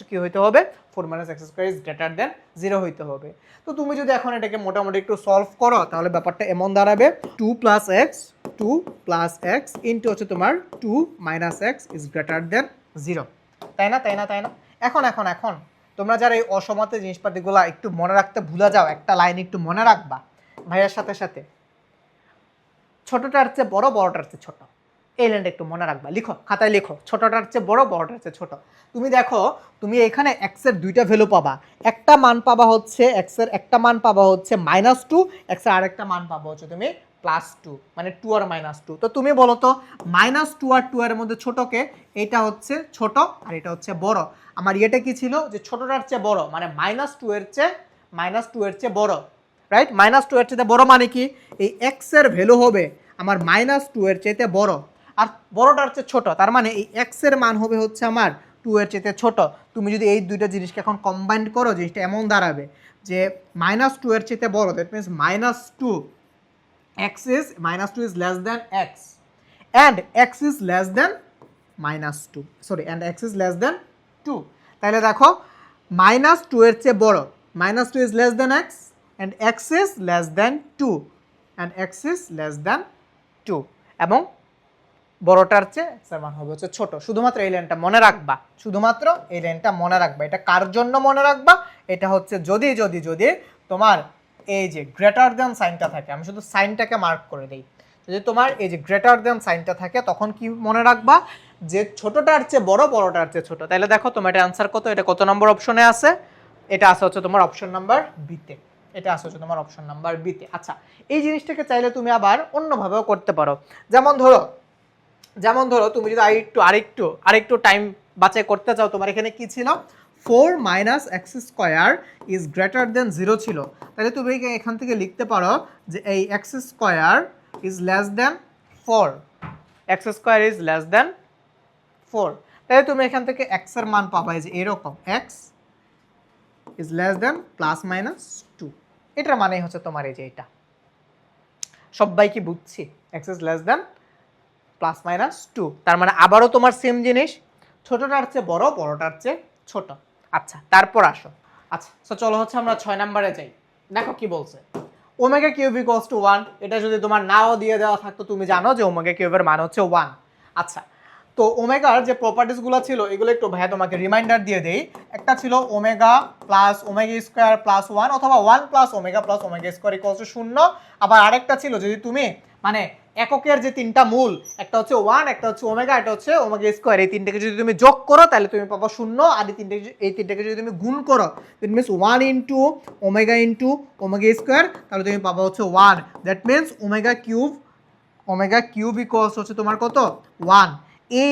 কি হইতে হবে, 4 - x² 0 হইতে হবে। তো তুমি যদি এখন এটাকে মোটামুটি একটু সলভ করো, তাহলে ব্যাপারটা এমন দাঁড়াবে 2 + x ইন্টু হচ্ছে তোমার 2 - x > 0, তাই না? এখন তোমরা যারা এই অসমাতে জিনিসপাতিগুলো একটু মনে রাখতে ভুলে যাও, একটা লাইন একটু মনে রাখবা ভাইয়ার সাথে সাথে, ছোটটার চেয়ে বড়, বড়টার চেয়ে ছোট, এই লাইনটা একটু মনে রাখবা, লিখো খাতায় লিখো, ছোটটার চেয়ে বড়, বড়টার চেয়ে ছোট। তুমি দেখো তুমি এখানে x এর দুইটা ভ্যালু পাবা, একটা মান পাবা হচ্ছে x এর একটা মান পাবা হচ্ছে -2, x এর আরেকটা মান পাবা হচ্ছে তুমি +2 মানে 2 আর -2। তো তুমি বলো তো -2 আর 2 এর মধ্যে ছোটকে, এটা হচ্ছে ছোট আর এটা হচ্ছে বড়। আমার এটা কি ছিল যে ছোটটার চেয়ে বড়, মানে -2 এর চেয়ে বড়, রাইট? -2 এর চেয়ে বড় মানে কি এই x এর ভ্যালু হবে আমার -2 এর চেয়ে বড়, আর বড়টার চেয়ে ছোট, তার মানে এই x এর মান হবে হচ্ছে আমার 2 এর চেয়ে ছোট। তুমি যদি এই দুইটা জিনিসকে এখন কম্বাইন করো, জিনিসটা এমন দাঁড়াবে যে -2 এর চেয়ে বড়, that means -2 -2 is less than x and x is less than -2, sorry, and x is less than 2। তাহলে দেখো -2 এর চেয়ে বড়, -2 is less than x and x is less than 2 and x is less than 2, এবং বড়টার চেয়ে x এর মান হবে হচ্ছে ছোট। শুধুমাত্র এই লাইনটা মনে রাখবা, শুধুমাত্র এই লাইনটা মনে রাখবা। এটা কার জন্য মনে রাখবা? এটা হচ্ছে যদি যদি যদি তোমার এই যে গ্রেটার দ্যান সাইনটা থাকে, আমি শুধু সাইনটাকে মার্ক করে দিই, যদি তোমার এই যে গ্রেটার দ্যান সাইনটা থাকে তখন কি মনে রাখবা যে ছোটটার চেয়ে বড়, বড়টার চেয়ে ছোট। তাহলে দেখো তোমার এটা অ্যান্সার কত, এটা কত নম্বর অপশনে আছে? এটা আছে হচ্ছে তোমার অপশন নাম্বার বিতে, এটা আছে হচ্ছে তোমার অপশন নাম্বার বিতে। আচ্ছা, এই জিনিসটাকে চাইলে তুমি আবার অন্যভাবেও করতে পারো। যেমন ধরো তুমি যদি আরেকটু টাইম বাঁচাই করতে চাও, তোমার এখানে কি ছিল 4 - x² ইজ গ্রেটার দেন 0 ছিল, তাহলে তুমি এখান থেকে লিখতে পারো যে এই x² is less than 4, x² is less than 4। তাহলে তুমি এখান থেকে x এর মান পাবা যে এরকম, x ইজ লেস দেন +-2। এটার মানেই হচ্ছে তোমার এই যে এটা। সবাই কি বুঝছি? x ইজ লেস দেন +-2, তার মানে আবারও তোমার সেম জিনিস, ছোটটার চেয়ে বড়, বড়টার চেয়ে ছোট। আচ্ছা, তারপর আসো। আচ্ছা, তো চলো হচ্ছে আমরা 6 নম্বরে যাই। দেখো কি বলছে, ওমেগা কিউব ইকুয়ালস টু 1। এটা যদি তোমার নাও দিয়ে দেওয়া থাকতো, তুমি জানো যে ওমেগা কিউবের মান হচ্ছে 1। আচ্ছা, তো ওমেগার যে প্রপার্টিসগুলো ছিল এগুলো একটু ভাইয়া তোমাকে রিমাইন্ডার দিয়ে দেই। একটা ছিল omega plus omega square plus 1, অথবা 1 plus omega square equals to 0। আবার আরেকটা ছিল যদি তুমি মানে এককের যে তিনটা মূল, একটা হচ্ছে 1, একটা হচ্ছে ওমেগা, এটা হচ্ছে ওমেগা স্কোয়ার, এই তিনটাকে যদি তুমি যোগ করো তাহলে তুমি পাবো 0, আর এই তিনটাকে যদি তুমি গুণ করো that means 1 into omega square, তাহলে তুমি পাবো হচ্ছে 1। That means omega cube equals হচ্ছে তোমার কত? 1। এই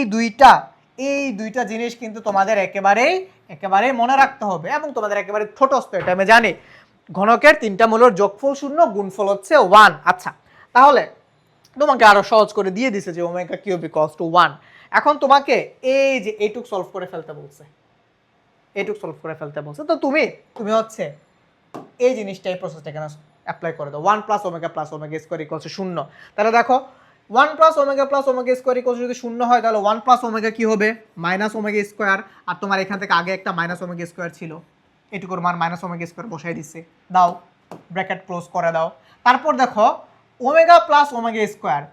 দুইটা জিনিস কিন্তু তোমাদের একেবারেই মনে রাখতে হবে, এবং তোমাদের একেবারে ছোটস্থ, এটা আমি জানি। ঘনকের তিনটা মূলের যোগফল 0, গুণফল হচ্ছে 1। আচ্ছা, তাহলে তোমাকে আরো সহজ করে দিয়ে দিছে যে ওমেগা কিউব ইকুয়ালস টু 1। এখন তোমাকে এই যে এইটুক সলভ করে ফেলতে বলছে, তো তুমি হচ্ছে এই জিনিসটা, এই প্রসেসটা এখানে অ্যাপ্লাই করে দাও। 1 plus omega square equals to 0। তাহলে দেখো 1 প্লাস ওমেগা স্কোয়ার ইকুয়ালস যদি 0 হয়, তাহলে 1 প্লাস ওমেগা কি হবে? Minus omega square. আর তোমার এখান থেকে আগে একটা মাইনাস ওমেগা স্কোয়ার ছিল, এটুকুর মান মাইনাস ওমেগা স্কোয়ার বসাই দিচ্ছে, দাও ব্র্যাকেট ক্লোজ করে দাও। তারপর দেখো omega plus omega square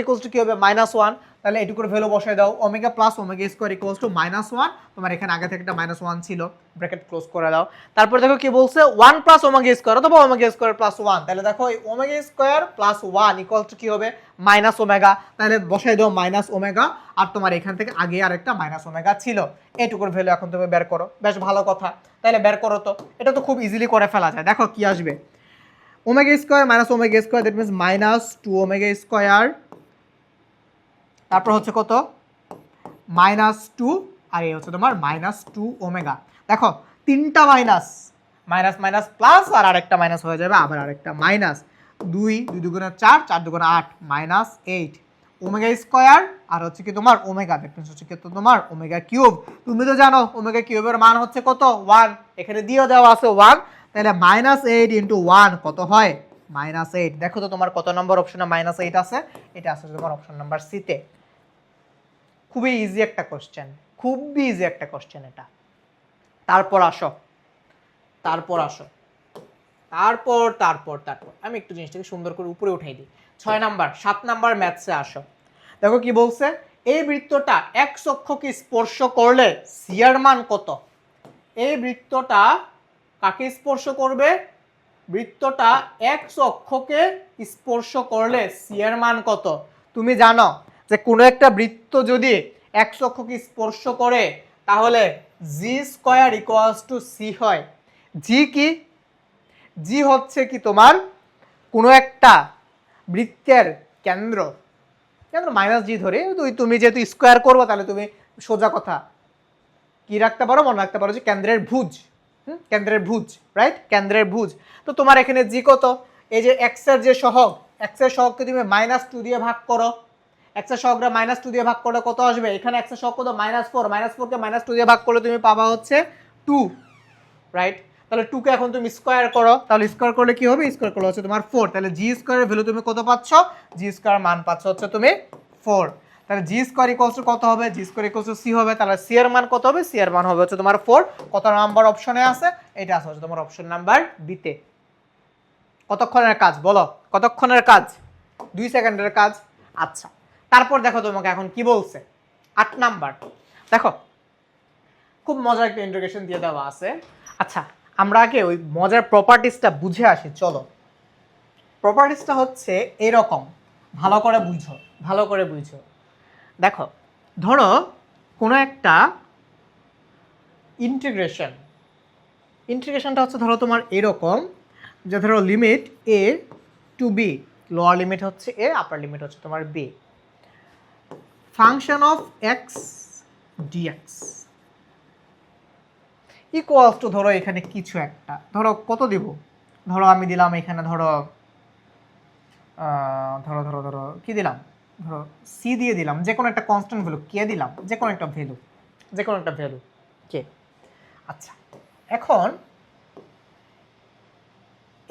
equals to কি হবে? -1। তাহলে এটুকুর ভ্যালু বসাই দাও, omega plus omega square equals to -1। তোমার এখানে আগে থেকে একটা -1 ছিল, ব্র্যাকেট ক্লোজ করে দাও। তারপর দেখো কি বলছে, 1 প্লাস ওমেগা স্কোয়ার অথবা ওমেগা স্কোয়ার প্লাস 1। তাহলে দেখো এই omega square plus 1 equals to কি হবে? Minus omega. তাহলে বসাই দাও মাইনাস ওমেগা, আর তোমার এখান থেকে আগে আরেকটা মাইনাস ওমেগা ছিল, এটুকুর ভ্যালু এখন তুমি বের করো। বেশ ভালো কথা, তাহলে বের করো তো। এটা তো খুব ইজিলি করে ফেলা যায়। দেখো কি আসবে, omega square minus omega square, that means -2 omega square, তারপর হচ্ছে কত? -2, আর এই হচ্ছে তোমার -2 ওমেগা। দেখো তিনটা মাইনাস, মাইনাস প্লাস, আর আরেকটা মাইনাস হয়ে যাবে, আবার আরেকটা মাইনাস। 2 দুগুণে 4, 4 দুগুণে 8, -8 ওমেগা স্কোয়ার, আর হচ্ছে কি তোমার ওমেগা, দ্যাট মিনস হচ্ছে কি তোমার ওমেগা কিউব। তুমি তো জানো ওমেগা কিউবের মান হচ্ছে কত? 1। এখানে দিয়েও দেওয়া আছে 1, তাহলে -8 ইন্টু 1 কত হয়? -8। দেখো তো তোমার কত নম্বর অপশনে -8 আছে? এটা আছে তোমার অপশন নাম্বার সিতে। খুবই ইজি একটা কোশ্চেন, এটা। তারপর আমি একটু জিনিসটাকে সুন্দর করে উপরে উঠাই দিই। 7 নাম্বার ম্যাথসে আসো। দেখো কি বলছে, এই বৃত্তটা x অক্ষকে স্পর্শ করলে সি এর মান কত? এই বৃত্তটা কাকে স্পর্শ করবে? বৃত্তটা x অক্ষকে স্পর্শ করলে সি এর মান কত? তুমি জানো যে কোনো একটা বৃত্ত যদি x অক্ষকে স্পর্শ করে তাহলে g² ইকুয়ালস টু c হয়। জি কি? জি হচ্ছে কি তোমার কোনো একটা বৃত্তের কেন্দ্র কেন্দ্র মাইনাস জি ধরে তুমি যেহেতু স্কোয়ার করবো তাহলে তুমি সোজা কথা কি রাখতে পারো, মনে রাখতে পারো যে কেন্দ্রের ভুজ। কেন্দ্রের ভুজ, রাইট, কেন্দ্রের ভুজ। তো তোমার এখানে জি কত, এই যে এক্স এর যে সহগ, এক্স এর সহগকে তুমি -2 দিয়ে ভাগ করো, এক্স এর সহগটা -2 দিয়ে ভাগ করলে কত আসবে, এখানে এক্স এর সহগ কত -4, -4 কে -2 দিয়ে ভাগ করলে তুমি পাবা হচ্ছে 2, রাইট। তাহলে 2 কে এখন তুমি স্কোয়ার করো, তাহলে স্কোয়ার করলে কি হবে, স্কোয়ার করলে হচ্ছে তোমার 4, তাহলে জি স্কোয়ারের ভ্যালু তুমি কত পাচ্ছ, জি স্কোয়ার মান পাচ্ছ হচ্ছে তুমি 4। তাহলে জি স্কোয়ার ইকুয়ালস টু কত হবে, G square equals to C হবে, তাহলে সি এর মান কত হবে, সি এর মান হবে হচ্ছে তোমার 4। কত নাম্বার অপশনে আছে, এটা আছে হচ্ছে তোমার অপশন নাম্বার বি তে। কতক্ষণের কাজ বলো, কতক্ষণের কাজ, 2 সেকেন্ডের কাজ। আচ্ছা, তারপর দেখো তোমাকে এখন কি বলছে, 8 নাম্বার। দেখো খুব মজার একটা ইন্টিগ্রেশন দিয়ে দেওয়া আছে। আচ্ছা, আমরা আগে ওই মজার প্রপার্টিসটা বুঝে আসি, চলো। প্রপার্টিসটা হচ্ছে এরকম, ভালো করে বুঝো, ভালো করে বুঝো। দেখো, ধরো কোনো একটা ইন্টিগ্রেশনটা হচ্ছে ধরো তোমার এরকম যে ধরো limit A to B, lower limit হচ্ছে এ, আপার লিমিট হচ্ছে তোমার B, function of X DX equals to ধরো এখানে কিছু একটা, ধরো কত দিব, ধরো আমি দিলাম এখানে ধরো ধরো ধরো ধরো কি দিলাম, ধরো সি দিয়ে দিলাম, যে কোনো একটা কনস্ট্যান্ট ভ্যালু কে দিলাম, যে কোনো একটা ভ্যালু, যে কোনো একটা ভ্যালু কে। আচ্ছা, এখন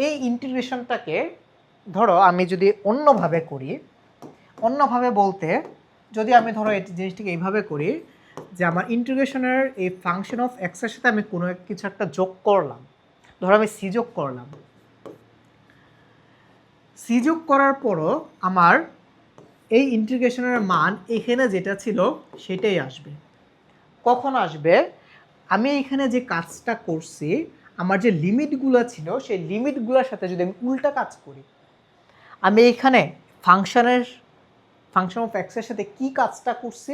এই ইন্টিগ্রেশনটাকে ধরো আমি যদি অন্যভাবে করি, অন্যভাবে বলতে যদি আমি ধরো এই জিনিসটাকে এইভাবে করি যে আমার ইন্টিগ্রেশনের এই ফাংশন অফ এক্সের সাথে আমি কোনো কিছু একটা যোগ করলাম, ধরো আমি সি যোগ করলাম, সি যোগ করার পরও আমার এই ইন্টিগ্রেশনের মান এখানে যেটা ছিল সেটাই আসবে। কখন আসবে, আমি এখানে যে কাজটা করছি, আমার যে লিমিটগুলো ছিল সেই লিমিটগুলোর সাথে যদি আমি উল্টা কাজ করি, আমি এখানে ফাংশন অফ এক্সের সাথে কি কাজটা করছি,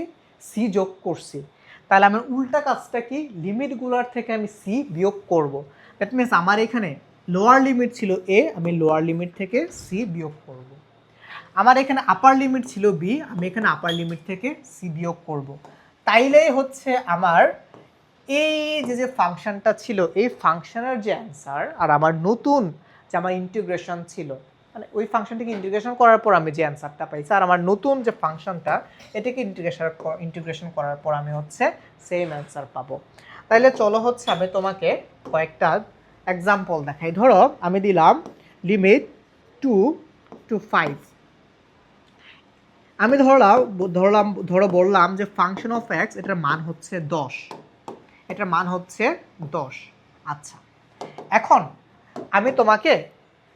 সি যোগ করছি, তাহলে আমার উল্টা কাজটা কি, লিমিটগুলোর থেকে আমি সি বিয়োগ করব। দ্যাট মিনস আমার এখানে লোয়ার লিমিট ছিল এ, আমি লোয়ার লিমিট থেকে সি বিয়োগ করব। আমার এখানে আপার লিমিট ছিল বি, আমি এখানে আপার লিমিট থেকে সি বিয়োগ করব। তাইলেই হচ্ছে আমার এই যে ফাংশনটা ছিল, এই ফাংশনের যে অ্যান্সার আর আমার নতুন যে আমার ইন্টিগ্রেশন ছিল, মানে ওই ফাংশনটিকে ইন্টিগ্রেশন করার পর আমি যে অ্যান্সারটা পাইছি, আর আমার নতুন যে ফাংশনটা এটাকে ইন্টিগ্রেশন করার পর আমি হচ্ছে সেম অ্যান্সার পাবো। তাইলে চলো হচ্ছে আমি তোমাকে কয়েকটা এক্সাম্পল দেখাই। ধরো আমি দিলাম লিমিট 2 to 5, আমি ধরো বললাম যে ফাংশন অফ এক্স এটার মান হচ্ছে 10, এটার মান হচ্ছে 10। আচ্ছা, এখন আমি তোমাকে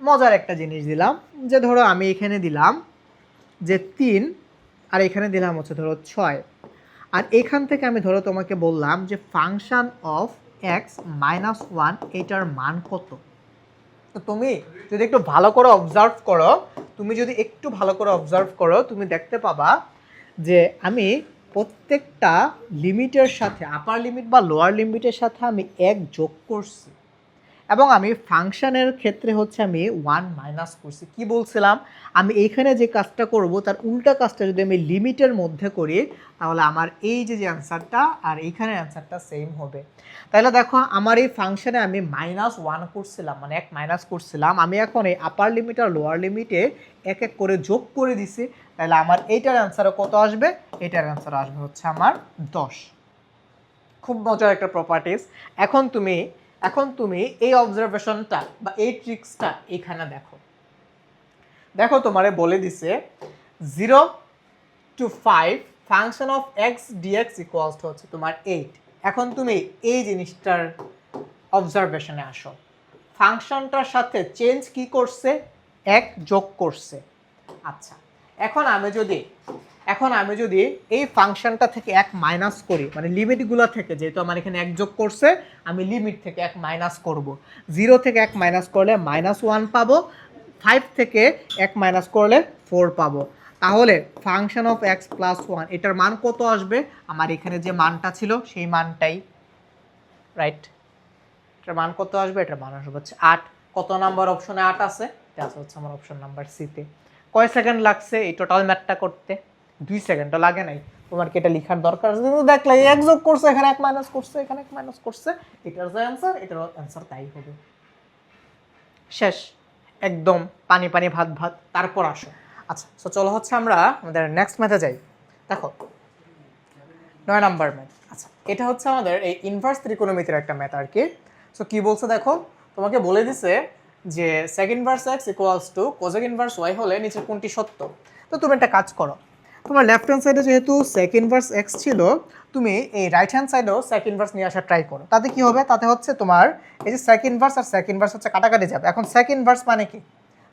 মজার একটা জিনিস দিলাম, যে ধরো আমি এখানে দিলাম যে 3 আর এখানে দিলাম হচ্ছে ধরো 6, আর এখান থেকে আমি ধরো তোমাকে বললাম যে ফাংশন অফ এক্স -1 এটার মান কত। তো তুমি যদি একটু ভালো করে অবজার্ভ করো, তুমি দেখতে পাবা যে আমি প্রত্যেকটা লিমিটের সাথে, আপার লিমিট বা লোয়ার লিমিটের সাথে আমি 1 যোগ করছি, এবং আমি ফাংশনের ক্ষেত্রে হচ্ছে আমি 1 মাইনাস করছি। কি বলছিলাম, আমি এইখানে যে কাজটা করব তার উল্টা কাজটা যদি আমি লিমিটের মধ্যে করি, তাহলে আমার এই যে অ্যান্সারটা আর এইখানের অ্যান্সারটা সেম হবে। তাহলে দেখো আমার এই ফাংশনে আমি -1 করছিলাম, মানে 1 মাইনাস করছিলাম, আমি এখন এই আপার লিমিট আর লোয়ার লিমিটে এক এক করে যোগ করে দিছি, তাহলে আমার এইটার অ্যান্সারও কত আসবে, এটার অ্যান্সার আসবে হচ্ছে আমার 10। খুব মজার একটা প্রপার্টিস। এখন তুমি এই অবজারভেশনটা বা এই ট্রিক্সটা এখানে দেখো তোমারে বলে দিছে 0 to 5 function of X DX equals to হচ্ছে তোমার 8। এখন তুমি এই জিনিসটার অবজারভেশনে আসো, ফাংশনটার সাথে চেঞ্জ কি করছে, 1 যোগ করছে। আচ্ছা, এখন আমি যদি এই ফাংশনটা থেকে 1 মাইনাস করি, মানে লিমিটগুলো থেকে, যেহেতু আমার এখানে 1 যোগ করছে, আমি লিমিট থেকে 1 মাইনাস করব। 0 থেকে 1 মাইনাস করলে -1 পাবো, 5 থেকে 1 মাইনাস করলে 4 পাবো। তাহলে ফাংশন অফ এক্স প্লাস 1 এটার মান কত আসবে, আমার এখানে যে মানটা ছিল সেই মানটাই, রাইট। এটার মান কত আসবে, এটার মান আসবে হচ্ছে 8। কত নাম্বার অপশনে 8 আছে, এটা আছে হচ্ছে আমার অপশন নাম্বার সিতে। কয় সেকেন্ড লাগছে এই টোটাল ম্যাথটা করতে? 2 সেকেন্ডও লাগে নাই। তোমার কি এটা লেখার দরকার আছে? কিন্তু দেখলে এক যোগ করছে, এখানে এক মাইনাস করছে, এখানে এক মাইনাস করছে, এটার যে অ্যান্সার এটারও অ্যান্সার তাই হবে। শেষ, একদম পানি পানি ভাত ভাত। তারপর আসো, আচ্ছা সো চলো হচ্ছে আমরা আমাদের নেক্সট ম্যাথে যাই। দেখো 9 নাম্বার ম্যাথ। আচ্ছা এটা হচ্ছে আমাদের এই ইনভার্স ত্রিকোণমিতির একটা ম্যাথ আর কি। সো কি বলছে দেখো, তোমাকে বলে দিছে যে sec inverse x equals to cosec inverse y হলে নিচের কোনটি সত্য। তো তুমি একটা কাজ করো, তোমার লেফট হ্যান্ড সাইডে যেহেতু sec ইনভার্স x ছিল, তুমি এই রাইট হ্যান্ড সাইডেও sec ইনভার্স নিয়ে আসার ট্রাই করো। তাতে কি হবে, তাতে হচ্ছে তোমার এই যে sec ইনভার্স আর sec ইনভার্স হচ্ছে কাটাকাটি যাবে। এখন sec ইনভার্স মানে কি?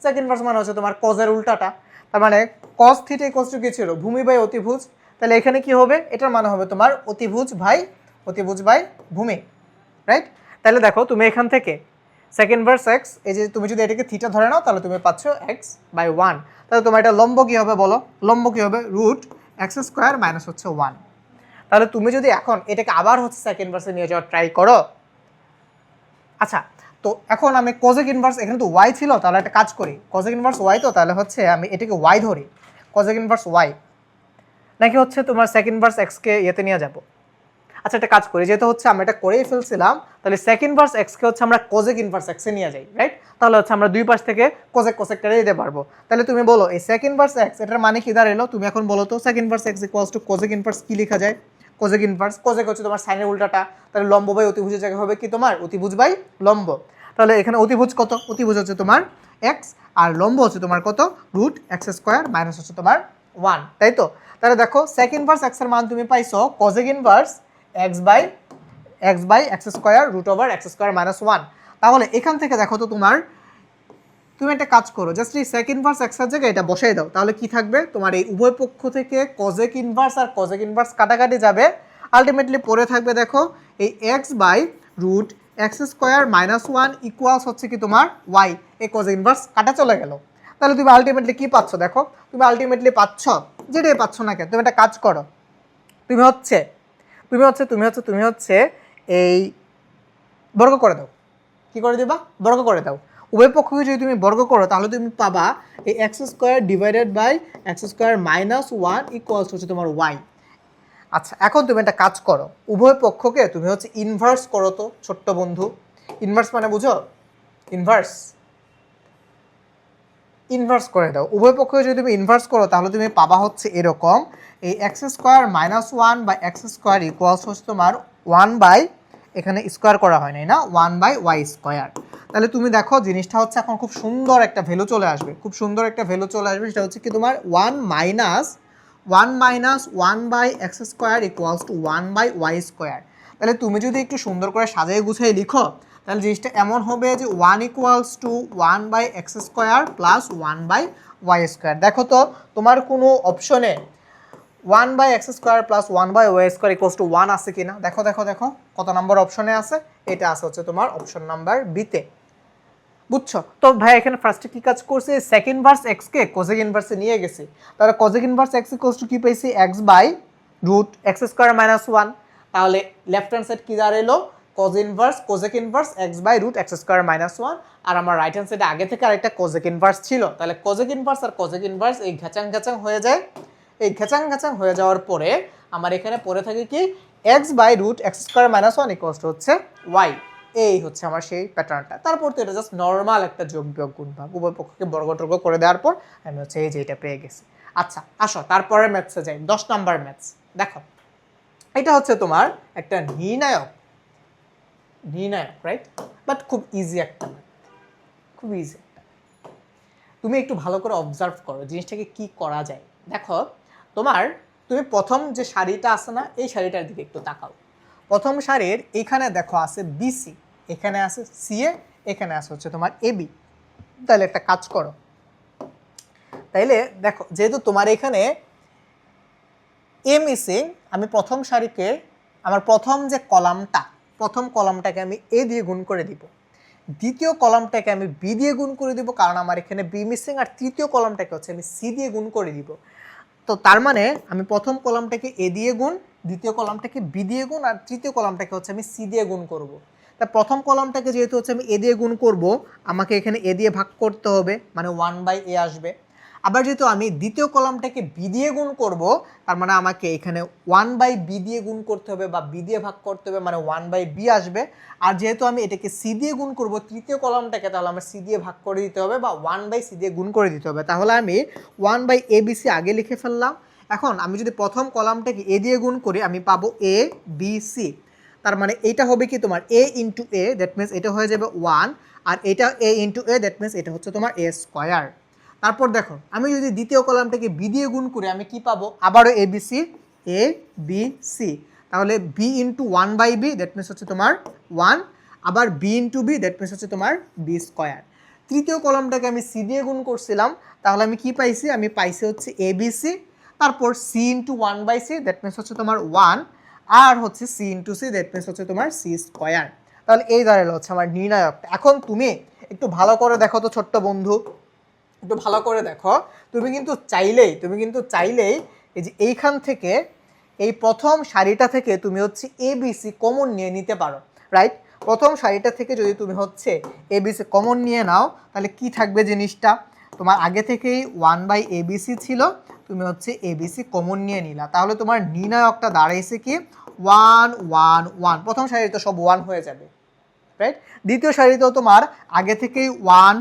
sec ইনভার্স মানে হচ্ছে তোমার cos এর উল্টাটা, তার মানে cos থিটা ইকুয়ালস টু কি ছিল, ভূমি বাই অতিভুজ। তাহলে এখানে কি হবে, এটার মানে হবে তোমার অতিভুজ বাই ভূমি, রাইট? তাহলে দেখো তুমি এখান থেকে sec ইনভার্স x, এই যে তুমি যদি এটাকে থিটা ধরে নাও তাহলে তুমি পাচ্ছ x/1। তাহলে তোমার এটা লম্ব কি হবে বলো, লম্ব কি হবে, √x² মাইনাস হচ্ছে 1। তাহলে তুমি যদি এখন এটাকে আবার হচ্ছে sec ইনভার্সে নিয়ে যাওয়ার ট্রাই করো। আচ্ছা তো এখন আমি cosec ইনভার্স, এখানে তো y ছিল, তাহলে একটা কাজ করি, cosec ইনভার্স y, তো তাহলে হচ্ছে আমি এটাকে y ধরি, cosec ইনভার্স y, নাকি হচ্ছে তোমার sec ইনভার্স x কে ইয়েতে নিয়ে যাব। আচ্ছা একটা কাজ করি, যেহেতু হচ্ছে আমরা এটা করেই ফেলছিলাম, তাহলে sec ইনভার্স x কে হচ্ছে আমরা cosec ইনভার্স x এ নিয়ে যাই, রাইট? তাহলে হচ্ছে আমরা দুই পাশ থেকে cosec টা দিতে পারবো। তাহলে তুমি বলো এই sec ইনভার্স x এটার মানে কি দাঁড়ালো, তুমি এখন বলো তো sec inverse x equals to cosec inverse কি লেখা যায়? cosec ইনভার্স, cosec হচ্ছে তোমার সাইনের উল্টাটা, তাহলে লম্ব বাই অতিভুজের জায়গায় হবে কি তোমার অতিভুজ বাই লম্ব। তাহলে এখানে অতিভুজ কত, অতিভুজ হচ্ছে তোমার x, আর লম্ব হচ্ছে তোমার কত, √x² মাইনাস হচ্ছে তোমার 1, তাই তো? তাহলে দেখো sec ইনভার্স x এর মান তুমি পাইছো cosec inverse x/x² √x² minus 1। তাহলে এখান থেকে দেখো তো তোমার, তুমি একটা কাজ করো, জাস্ট এই sec ইনভার্স x এর জায়গায় এটা বসাই দাও, তাহলে কি থাকবে তোমার এই উভয় পক্ষ থেকে cosec ইনভার্স আর cosec ইনভার্স কাটাকাটি যাবে, আলটিমেটলি পড়ে থাকবে দেখো এই x/√x² মাইনাস 1 ইকুয়ালস হচ্ছে কি তোমার y। এই cosec ইনভার্স কাটা চলে গেল, তাহলে তুমি আলটিমেটলি কি পাচ্ছ দেখো, তুমি আলটিমেটলি পাচ্ছ যেটাই পাচ্ছ না কেন, তুমি একটা কাজ করো, তুমি হচ্ছে এই বর্গ করে দাও। কি করে দিবা, বর্গ করে দাও। উভয় পক্ষকে যদি তুমি বর্গ করো তাহলে তুমি পাবা এই x² divided by x² minus 1 equals হচ্ছে তোমার y। আচ্ছা এখন তুমি একটা কাজ করো, উভয় পক্ষকে তুমি হচ্ছে ইনভার্স করো তো ছোট্ট বন্ধু। ইনভার্স মানে বুঝো, ইনভার্স করে দাও। উভয় পক্ষকে যদি তুমি ইনভার্স করো তাহলে তুমি পাবা হচ্ছে এরকম, এই x² মাইনাস 1 বা x² ইকুয়ালস হচ্ছে তোমার 1 বাই, এখানে স্কোয়ার করা হয় নাই না, 1/y²। তাহলে তুমি দেখো জিনিসটা হচ্ছে এখন খুব সুন্দর একটা ভ্যালু চলে আসবে, সেটা হচ্ছে কি তোমার 1 minus 1/x² equals to 1/y²। তাহলে তুমি যদি একটু সুন্দর করে সাজিয়ে গুছিয়ে লিখো তাহলে জিনিসটা এমন হবে যে 1 equals to 1/x² plus 1/y²। দেখো তো তোমার কোনো অপশনে 1/x² plus 1/y² equals to 1 আছে কিনা, দেখো কত নম্বর অপশনে আছে, এটা আছে হচ্ছে তোমার অপশন নাম্বার বিতে। বুঝছো তো ভাই, এখানে ফার্স্টে কি কাজ করছে, sec ইনভার্স x কে cosec ইনভার্সে নিয়ে গেছে, তাহলে cosec inverse x equals to কি পাইছি, x/√x² মাইনাস 1। তাহলে লেফট হ্যান্ড সাইড কি দাঁড়ালো, cosec ইনভার্স x/√x² মাইনাস 1। আর আমার রাইট হ্যান্ড সাইডে আগে থেকে আরেকটা cosec ইনভার্স ছিল, তাহলে cosec ইনভার্স আর cosec ইনভার্স এই ঘেচাং হয়ে যায়। এই ঘেচাং হয়ে যাওয়ার পরে আমার এখানে পড়ে থাকে কি x/√x² মাইনাস 1 ইকুয়ালস টু হচ্ছে y। এই হচ্ছে আমার সেই প্যাটার্নটা। তারপর তো এটা জাস্ট নর্মাল একটা যোগ বিয়োগ গুণ ভাগ, উভয় পক্ষকে বর্গ করে দেওয়ার পর আমি হচ্ছে এই যে এটা পেয়ে গেছি। আচ্ছা আসো তারপরে ম্যাথসে যাই, 10 নাম্বার ম্যাথস। দেখো এটা হচ্ছে তোমার একটা নির্ণায়ক, রাইট? বাট খুব ইজি একটা ম্যাথ, খুব ইজি একটা। তুমি একটু ভালো করে অবজার্ভ করো জিনিসটাকে কি করা যায়। দেখো তুমি প্রথম যে শাড়িটা আছে না, এই শাড়িটার দিকে একটু তাকাও। প্রথম সারির এখানে দেখো আছে বিসি, এখানে আছে সিএ, এখানে আছে হচ্ছে তোমার এবি। তাহলে একটা কাজ করো, তাইলে দেখো যেহেতু তোমার এখানে এ মিসিং, আমি প্রথম সারিকে আমার প্রথম কলামটাকে আমি এ দিয়ে গুণ করে দিব, দ্বিতীয় কলামটাকে আমি বি দিয়ে গুণ করে দিব কারণ আমার এখানে বি মিসিং, আর তৃতীয় কলামটাকে হচ্ছে আমি সি দিয়ে গুণ করে দিব। তো তার মানে আমি প্রথম কলামটাকে এ দিয়ে গুণ, দ্বিতীয় কলামটাকে বি দিয়ে গুণ, আর তৃতীয় কলামটাকে হচ্ছে আমি সি দিয়ে গুণ করব। তা প্রথম কলামটাকে যেহেতু হচ্ছে আমি এ দিয়ে গুণ করব, আমাকে এখানে এ দিয়ে ভাগ করতে হবে, মানে 1/a আসবে। আবার যেহেতু আমি দ্বিতীয় কলামটাকে বি দিয়ে গুণ করব, তার মানে আমাকে এখানে 1/b দিয়ে গুণ করতে হবে বা বি দিয়ে ভাগ করতে হবে, মানে 1/b আসবে। আর যেহেতু আমি এটাকে সি দিয়ে গুণ করব তৃতীয় কলামটাকে, তাহলে আমার সি দিয়ে ভাগ করে দিতে হবে বা 1/c দিয়ে গুণ করে দিতে হবে। তাহলে আমি 1/abc আগে লিখে ফেললাম। এখন আমি যদি প্রথম কলামটাকে এ দিয়ে গুণ করি, আমি পাবো এ বি সি। তার মানে এইটা হবে কি তোমার এ ইন্টু এ, দ্যাট মিনস এটা হয়ে যাবে 1, আর এটা এ ইন্টু এ, দ্যাট মিনস এটা হচ্ছে তোমার এ স্কোয়ার। তারপর দেখো আমি যদি দ্বিতীয় কলামটাকে বি দিয়ে গুণ করি, আমি কি পাবো, আবারও A B C, A B C. তাহলে B into 1/b, that means হচ্ছে তোমার 1, আবার B into B, that means হচ্ছে তোমার বি স্কোয়ার। তৃতীয় কলামটাকে আমি সি দিয়ে গুণ করছিলাম, তাহলে আমি কি পাইছি, আমি পাইছি হচ্ছে এ বি সি, তারপর C into 1/c, that means হচ্ছে তোমার 1, আর হচ্ছে C into C, that means হচ্ছে তোমার সি স্কোয়ার। তাহলে এই দাঁড়ালো হচ্ছে আমার নির্ণায়কটা। এখন তুমি একটু ভালো করে দেখো তো ছোট্ট বন্ধু, একটু ভালো করে দেখো, তুমি কিন্তু চাইলেই এই যে এইখান থেকে এই প্রথম সারিটা থেকে তুমি হচ্ছে এবিসি কমন নিয়ে নিতে পারো, রাইট? প্রথম সারিটা থেকে যদি তুমি হচ্ছে এবিসি কমন নিয়ে নাও, তাহলে কি থাকবে জিনিসটা, তোমার আগে থেকেই 1/abc ছিল, তুমি হচ্ছে এবিসি কমন নিয়ে নিলা, তাহলে তোমার নির্ণায়কটা দাঁড়াইছে কি 1 1 1। প্রথম সারিতে তো সব 1 হয়ে যাবে, রাইট? দ্বিতীয় সারিতেও তোমার আগে থেকেই 1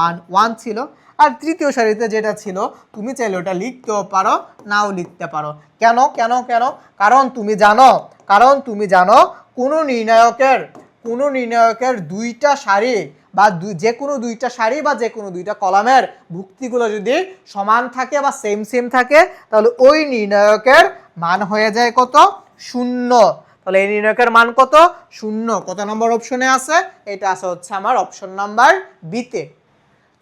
1 1 ছিল, আর তৃতীয় সারিতে যেটা ছিল তুমি চাইলে ওটা লিখতেও পারো, নাও লিখতে পারো। কেন কেন কেন? কারণ তুমি জানো কোনো নির্ণায়কের দুইটা সারি বা যে কোনো দুইটা সারি বা যে কোনো দুইটা কলামের ভুক্তিগুলো যদি সমান থাকে বা সেম সেম থাকে, তাহলে ওই নির্ণায়কের মান হয়ে যায় কত, 0। তাহলে এই নির্ণায়কের মান কত, 0। কত নম্বর অপশনে আছে, এটা আছে হচ্ছে আমার অপশন নাম্বার বিতে।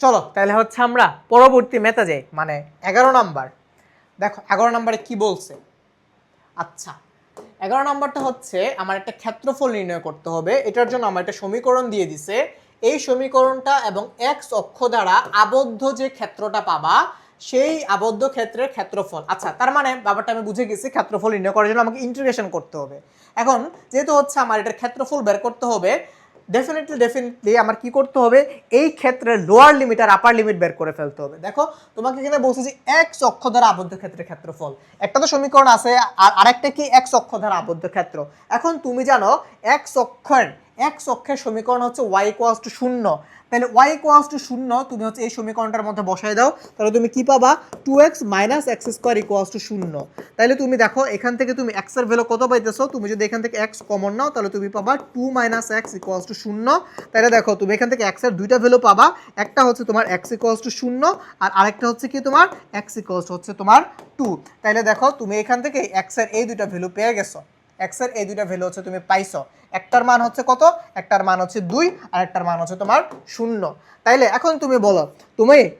চলো তাহলে হচ্ছে আমরা পরবর্তী ম্যাথে যাই, মানে 11 নাম্বার। দেখো 11 নাম্বারে কি বলছে। আচ্ছা 11 নাম্বারটা হচ্ছে আমার একটা ক্ষেত্রফল নির্ণয় করতে হবে। এটার জন্য আমার একটা সমীকরণ দিয়ে দিছে। এই সমীকরণটা এবং এক্স অক্ষ দ্বারা আবদ্ধ যে ক্ষেত্রটা পাবা, সেই আবদ্ধ ক্ষেত্রের ক্ষেত্রফল। আচ্ছা তার মানে ব্যাপারটা আমি বুঝে গেছি, ক্ষেত্রফল নির্ণয় করার জন্য আমাকে ইন্টিগ্রেশন করতে হবে। এখন যেহেতু হচ্ছে আমার এটার ক্ষেত্রফল বের করতে হবে, ডেফিনেটলি আমার কি করতে হবে, এই ক্ষেত্রের লোয়ার লিমিট আর আপার লিমিট বের করে ফেলতে হবে। দেখো তোমাকে এখানে বলছে যে এক্স অক্ষ দ্বারা আবদ্ধ ক্ষেত্রের ক্ষেত্রফল, একটা তো সমীকরণ আছে, আর আরেকটা কি এক্স অক্ষ দ্বারা আবদ্ধ ক্ষেত্র। এখন তুমি জানো এক্স অক্ষের সমীকরণ হচ্ছে y = 0, তাহলে y = 0 তুমি হচ্ছে এই সমীকরণটার মধ্যে বসায় দাও, তাহলে তুমি কি পাবা, 2x - x² = 0। তাহলে তুমি দেখো এখান থেকে তুমি x এর ভ্যালু কত পাইতেছো, তুমি যদি এখান থেকে x কমন নাও তাহলে তুমি পাবা 2 - x = 0। তাহলে দেখো তুমি এখান থেকে x এর দুইটা ভ্যালু পাবা, একটা হচ্ছে তোমার x = 0 আর আরেকটা হচ্ছে কি তোমার x হচ্ছে তোমার 2। তাহলে দেখো তুমি এখান থেকে x এর এই দুইটা ভ্যালু পেয়ে গেছো, x এর এই দুইটা ভ্যালু হচ্ছে তুমি পাইছো। একটার মান হচ্ছে কত, একটার মান হচ্ছে 2 আর একটার মান হচ্ছে তোমার 0। তাইলে এখন তুমি বলো,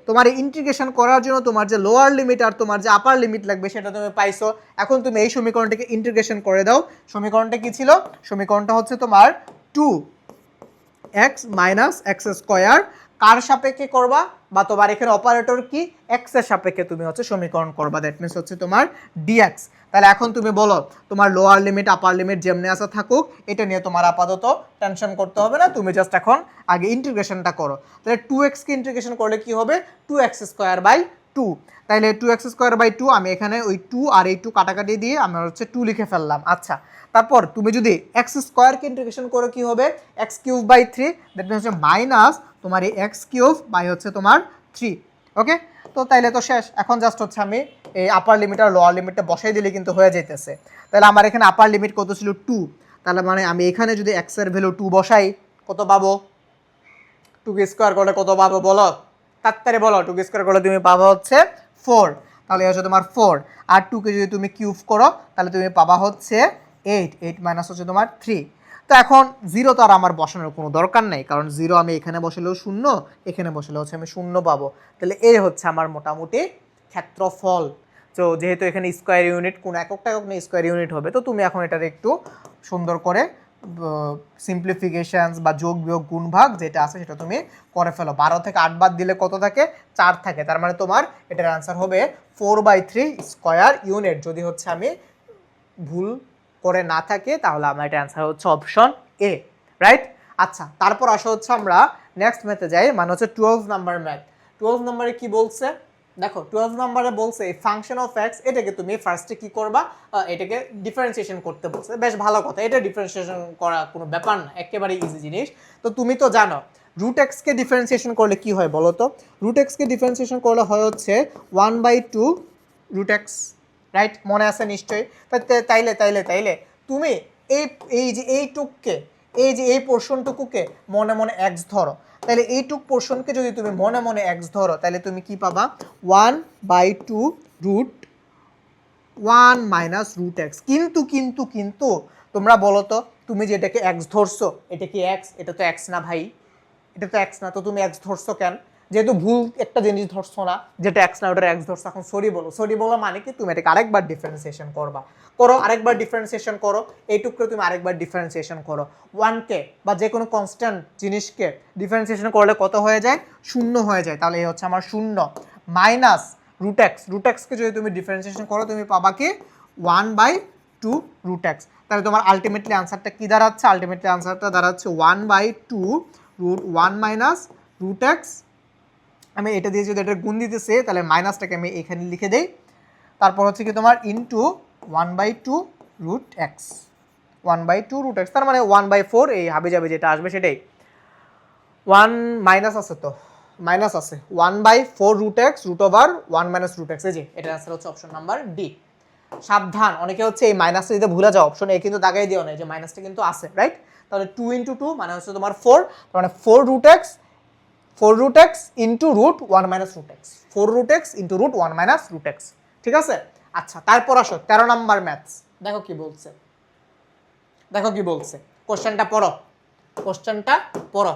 তোমার ইন্টিগ্রেশন করার জন্য তোমার যে লোয়ার লিমিট আর তোমার যে আপার লিমিট লাগবে সেটা তুমি পাইছো। এখন তুমি এই সমীকরণটাকে ইন্টিগ্রেশন করে দাও। সমীকরণটা কি ছিল, সমীকরণটা হচ্ছে তোমার 2x - x²। কার সাপেক্ষে করবা, বা তোমার এখানে অপারেটর কি, x এর সাপেক্ষে তুমি হচ্ছে সমীকরণ করবা, দ্যাট মিনস হচ্ছে তোমার dx। তাহলে এখন তুমি বলো, তোমার লোয়ার লিমিট আপার লিমিট যেমনি আসা থাকুক, এটা নিয়ে তোমার আপাতত টেনশন করতে হবে না, তুমি জাস্ট এখন আগে ইন্টিগ্রেশনটা করো। তাহলে 2x কে ইন্টিগ্রেশন করলে কি হবে, 2x²/2। তাহলে 2x²/2, আমি এখানে ওই 2 আর এই 2 কাটাকাটি দিয়ে আমরা হচ্ছে 2 লিখে ফেললাম। আচ্ছা তারপর তুমি যদি x² কে ইন্টিগ্রেশন করো কি হবে, x³/3, দ্যাট মিনস হচ্ছে মাইনাস তোমার এই x³ হচ্ছে তোমার 3। ওকে, তো তাইলে তো শেষ। এখন জাস্ট হচ্ছে আমি এই আপার লিমিট আর লোয়ার লিমিটটা বসাই দিলে কিন্তু হয়ে যাইতেছে। তাহলে আমার এখানে আপার লিমিট কত ছিল, 2। তাহলে মানে আমি এখানে যদি x এর ভ্যালু 2 বসাই, কত পাবো, 2² করলে কত পাবো বলো, তাড়াতাড়ি বলো। 2² করলে তুমি পাবো হচ্ছে 4, তাহলে হচ্ছে তোমার 4। আর 2 কে যদি তুমি কিউব করো তাহলে তুমি পাবা হচ্ছে 8 মাইনাস হচ্ছে তোমার 3। তো এখন 0 তো আর আমার বসানোর কোনো দরকার নেই, কারণ 0 আমি এখানে বসালেও 0, এখানে বসালেও হচ্ছে আমি 0 পাবো। তাহলে এই হচ্ছে আমার মোটামুটি ক্ষেত্রফল। তো যেহেতু এখানে স্কোয়ার ইউনিট, কোন এককটা স্কোয়ার ইউনিট হবে, তো তুমি এখন এটার একটু সুন্দর করে সিম্পলিফিকেশনস বা যোগ বিয়োগ গুণ ভাগ যেটা আছে সেটা তুমি করে ফেলো। 12 থেকে 8 বাদ দিলে কত থাকে, 4 থাকে। তার মানে তোমার এটার অ্যান্সার হবে 4/3 স্কোয়ার ইউনিট। যদি হচ্ছে আমি ভুল করে না থাকে তাহলে আমার এটা অ্যান্সার হচ্ছে অপশন এ, রাইট? আচ্ছা, তারপর আসা হচ্ছে আমরা নেক্সট ম্যাথে যাই, মানে হচ্ছে 12 নাম্বার ম্যাথ। 12 নাম্বারে কি বলছে দেখো, 12 নাম্বারে বলছে এই ফাংশন অফ এক্স, এটাকে তুমি ফার্স্টে কি করবা, এটাকে ডিফারেন্সিয়েশন করতে বলছে। বেশ ভালো কথা, এটা ডিফারেন্সিয়েশন করা কোনো ব্যাপার না, একেবারে ইজি জিনিস। তো তুমি তো জানো রুট এক্সকে ডিফারেন্সিয়েশন করলে কি হয় বলো তো? রুট এক্সকে ডিফারেন্সিয়েশন করলে হয় হচ্ছে 1/2 রুট এক্স, রাইট? মনে আছে নিশ্চয়ই। তাইলে তাইলে তাইলে তুমি এই এই যে এইটুককে, এই যে এই পোর্শনটুকুকে মনে মনে এক্স ধরো, তাহলে এইটুক পোর্শনকে যদি তুমি মনে মনে এক্স ধরো, তাহলে তুমি কি পাবা? 1/2 রুট 1 মাইনাস রুট এক্স। কিন্তু কিন্তু কিন্তু তোমরা বলো তো, তুমি যে এটাকে এক্স ধরছো, এটা কি এক্স? এটা তো এক্স না ভাই, এটা তো এক্স না। তো তুমি এক্স ধরছো কেন? যেহেতু ভুল একটা জিনিস ধরছো না, যেটা এক্স না ওটা এক্স ধরছো, এখন সরি বলো। সরি বলো মানে কি? তুমি এটাকে আরেকবার ডিফারেন্সিয়েশন করবা, করো, আরেকবার ডিফারেন্সিয়েশন করো, এইটুকু তুমি আরেকবার ডিফারেন্সিয়েশন করো। 1কে বা যে কোনো কনস্ট্যান্ট জিনিসকে ডিফারেন্সিয়েশন করলে কত হয়ে যায়? 0 হয়ে যায়। তাহলে এই হচ্ছে আমার 0 মাইনাস রুট এক্স। রুট এক্সকে যদি তুমি ডিফারেন্সিয়েশন করো, তুমি পাবা কি? 1/2 রুট এক্স। তাহলে তোমার আলটিমেটলি আনসারটা কি দাঁড়াচ্ছে? আলটিমেটলি আনসারটা দাঁড়াচ্ছে 1/2 রুট 1 মাইনাস রুট এক্স। আমি এটা দিয়ে যদি এটা গুণ দিতেছে, তাহলে মাইনাসটাকে আমি এখানে লিখে দেই। তারপর হচ্ছে কি তোমার into 1/2 root X, 1/2 root X, তার মানে 1/4, এই হাবি যাবে যেটা আসবে সেটাই। 1 মাইনাস আছে, তো মাইনাস আছে, 1/4 root X root over 1 minus root X. এই যে এটার আনসার হচ্ছে অপশন নাম্বার ডি। সাবধান, অনেকে হচ্ছে এই মাইনাসটা দিতে ভুলে যাও, অপশন এ কিন্তু দাগাই দিও না, যে মাইনাসটা কিন্তু আছে, রাইট? তাহলে 2 × 2 মানে হচ্ছে তোমার 4, তার মানে 4 root X, 4 root X into root 1 minus root X, 4 root X into root 1 minus root X. ঠিক আছে? আচ্ছা, তারপর আসো 13 নাম্বার ম্যাথস। দেখো কি বলছে, দেখো কি বলছে, কোশ্চেনটা পড়ো, কোশ্চেনটা পড়ো,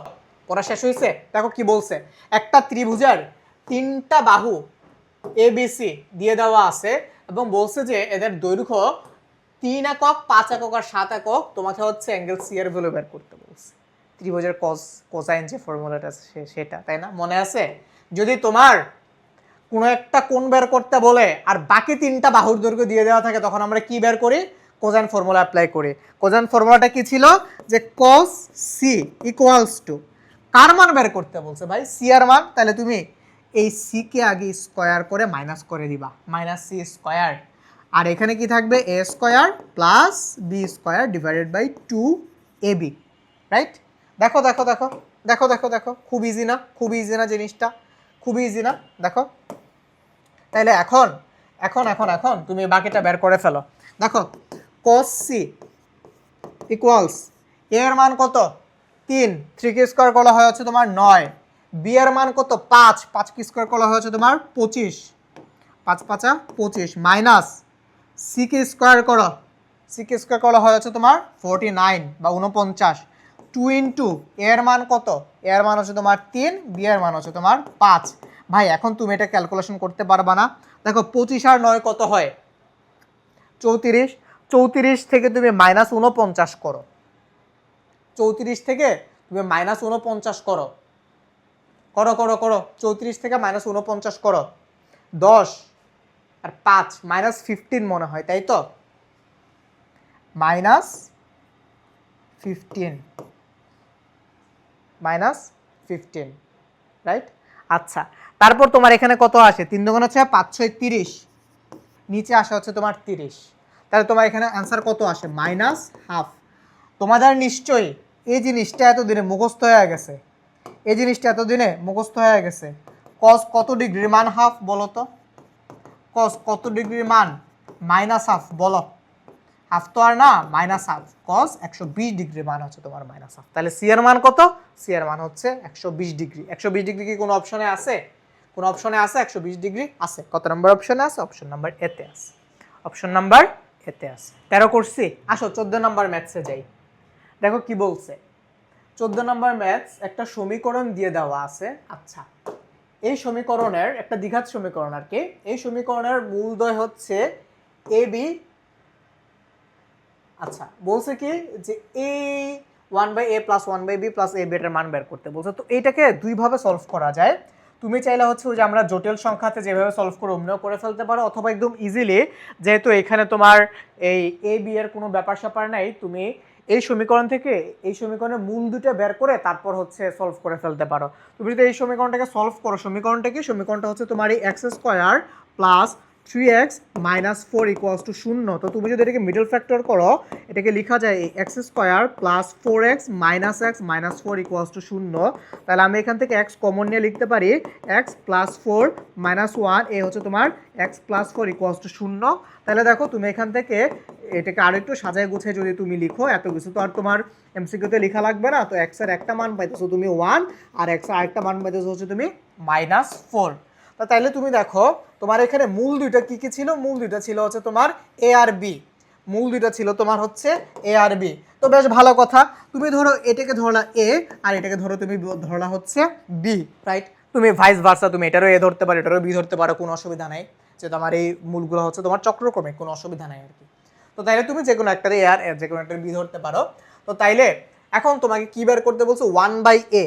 পড়া শেষ হয়েছে? দেখো কি বলছে, একটা ত্রিভুজের 3টা বাহু এবিসি দিয়ে দেওয়া আছে এবং বলছে যে এদের দৈর্ঘ্য 3 একক, 5 একক আর 7 একক। তোমাকে হচ্ছে অ্যাঙ্গেল সি এর ভ্যালু বের করতে বলছে। ত্রিভুজের কোসাইন যে ফর্মুলাটা আছে সেটা, তাই না? মনে আছে? যদি তোমার কোনো একটা কোণ বের করতে বলে আর বাকি 3টা বাহুর দৈর্ঘ্য দিয়ে দেওয়া থাকে, তখন আমরা কি বের করি? কোসাইন ফর্মুলা অ্যাপ্লাই করি। কোসাইন ফর্মুলাটা কি ছিল? যে cos সি ইকুয়ালস টু, কার মান বের করতে বলছে ভাই? সি এর মান। তাহলে তুমি এই সি কে আগে স্কয়ার করে মাইনাস করে দিবা, মাইনাস সি স্কয়ার। আর এখানে কি থাকবে? A square plus B square divided by 2ab, right? দেখো দেখো দেখো দেখো দেখো দেখো, খুব ইজি না? খুব ইজি না জিনিসটা? খুব ইজি না? দেখো, তাইলে এখন এখন এখন এখন তুমি বাকিটা বের করে ফেলো। দেখো, cos সি ইকুয়ালস, এ এর মান কত? 3, 3 কে স্কয়ার করা হয় হচ্ছে তোমার 9, বি এর মান কত? 5, 5 কে স্কয়ার করা হচ্ছে তোমার 25, 5 5 25, মাইনাস সি কে স্কয়ার করো, সি কে স্কয়ার করা হয় হচ্ছে তোমার 49 বা 49, 2 ইন্টু এর মান কত? এর মান হচ্ছে তোমার 3, বি এর মান হচ্ছে তোমার 5। ভাই এখন তুমি এটা ক্যালকুলেশন করতে পারবা না? দেখো 25 আর 9 কত হয়? 34, 34 থেকে তুমি মাইনাস 49 করো, 34 থেকে তুমি মাইনাস 49 করো, করো করো করো, 34 থেকে মাইনাস 49 করো, 10 আর 5 মাইনাস 15 মনে হয়, তাই তো? Minus 15, minus 15, right? আচ্ছা, তারপর তোমার এখানে কত আসে? 3 দুগুণ হচ্ছে 5 6 30, নিচে আসা হচ্ছে তোমার 30। তাহলে তোমার এখানে অ্যান্সার কত আসে? Minus half. তোমাদের নিশ্চয়ই এই জিনিসটা এতদিনে মুখস্থ হয়ে গেছে, এই জিনিসটা এতদিনে মুখস্থ হয়ে গেছে। কস কত ডিগ্রির মান হাফ বলো তো? কস কত ডিগ্রির মান মাইনাস হাফ বলো? হাফ তো আর না, মাইনাস হাফ। কস 120 ডিগ্রি মান হচ্ছে তোমার মাইনাস হাফ। তাহলে সি এর মান কত? সি এর মান হচ্ছে 120 ডিগ্রি। 120 ডিগ্রি কি কোনো অপশনে আছে? কোন অপশনে আছে 120 ডিগ্রি? আছে। কত নম্বর অপশনে আছে? অপশন নাম্বার এতে আছে, অপশন নাম্বার এতে আছে। 13 করছি। আসো 14 নম্বর ম্যাথসে যাই। দেখো কি বলছে, 14 নম্বর ম্যাথস, একটা সমীকরণ দিয়ে দেওয়া আছে। আচ্ছা, এই সমীকরণের একটা দ্বিঘাত সমীকরণ আর কি, এই সমীকরণের মূলদ্বয় হচ্ছে এ বি। আচ্ছা, বলছে কি যে এ 1/a plus 1/b plus a b এর মান বের করতে বলছে। তো এইটাকে দুইভাবে সলভ করা যায়। তুমি চাইলে হচ্ছে ওই যে আমরা জটিল সংখ্যাতে যেভাবে সলভ করে অমনিও করে ফেলতে পারো, অথবা একদম ইজিলি, যেহেতু এখানে তোমার এই এ বি এর কোনো ব্যাপার স্যাপার নাই, তুমি এই সমীকরণ থেকে এই সমীকরণের মূল দুটো বের করে তারপর হচ্ছে সলভ করে ফেলতে পারো। তুমি যদি এই সমীকরণটাকে সলভ করো, সমীকরণটা হচ্ছে তোমার এই x square plus 3x minus 4 equals to 0। তো তুমি যদি এটাকে মিডল ফ্যাক্টর করো, এটাকে লেখা যায় এই x square plus 4x minus 4 equals to 0। তাহলে আমি এখান থেকে x কমন নিয়ে লিখতে পারি x প্লাস 4 মাইনাস 1, এ হচ্ছে তোমার x প্লাস 4 ইকুয়ালস টু 0। তাহলে দেখো তুমি এখান থেকে এটাকে আরেকটু সাজায় গুছিয়ে যদি তুমি লিখো, এত কিছু তো আর তোমার এমসিকিউতে লেখা লাগবে না। তো x এর একটা মান পাইতেছো তুমি 1, আর x এর আরেকটা মান পাইতেছো হচ্ছে তুমি -4। তো তাইলে তুমি দেখো তোমার এখানে মূল দুইটা কি কি ছিল? মূল দুইটা ছিল হচ্ছে তোমার এ আর বি, মূল দুইটা ছিল তোমার হচ্ছে এ আর বি। তো বেশ ভালো কথা, তুমি ধরো এটাকে ধরলা এ আর এটাকে ধরো তুমি ধরলা হচ্ছে বি, রাইট? তুমি ভাইস ভার্সা, তুমি এটারও এ ধরতে পারো এটারও বি ধরতে পারো, কোনো অসুবিধা নাই। যে তোমার এই মূলগুলো হচ্ছে তোমার চক্রক্রমে, কোনো অসুবিধা নাই আর কি। তো তাইলে তুমি যে কোনো একটার এ আর যে কোনো একটার বি ধরতে পারো। তো তাইলে এখন তোমাকে কি বের করতে বলছো? 1/a।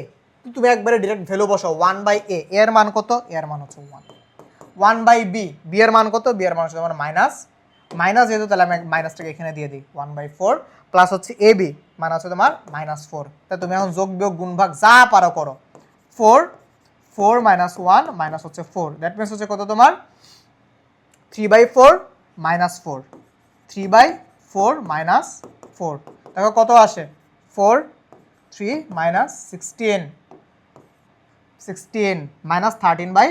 তুমি একবারে ডিরেক্ট ভ্যালু বসাও 1/a, এর মান কত? এর মান হচ্ছে 1। 1/b, বি এর মান কত? বি এর মান হচ্ছে তোমার মাইনাস যেহেতু, তাহলে আমি মাইনাসটাকে এখানে দিয়ে দিই 1/4 প্লাস হচ্ছে এ বি মানে হচ্ছে তোমার -4। তাই তুমি এখন যোগ বিয়োগ গুণ ভাগ যা পারো করো। 4 মাইনাস 1 মাইনাস হচ্ছে 4, দ্যাট মিনস হচ্ছে কত তোমার 3/4 -4, 3/4 -4। দেখো কত আসে 4 3 -16 -13/4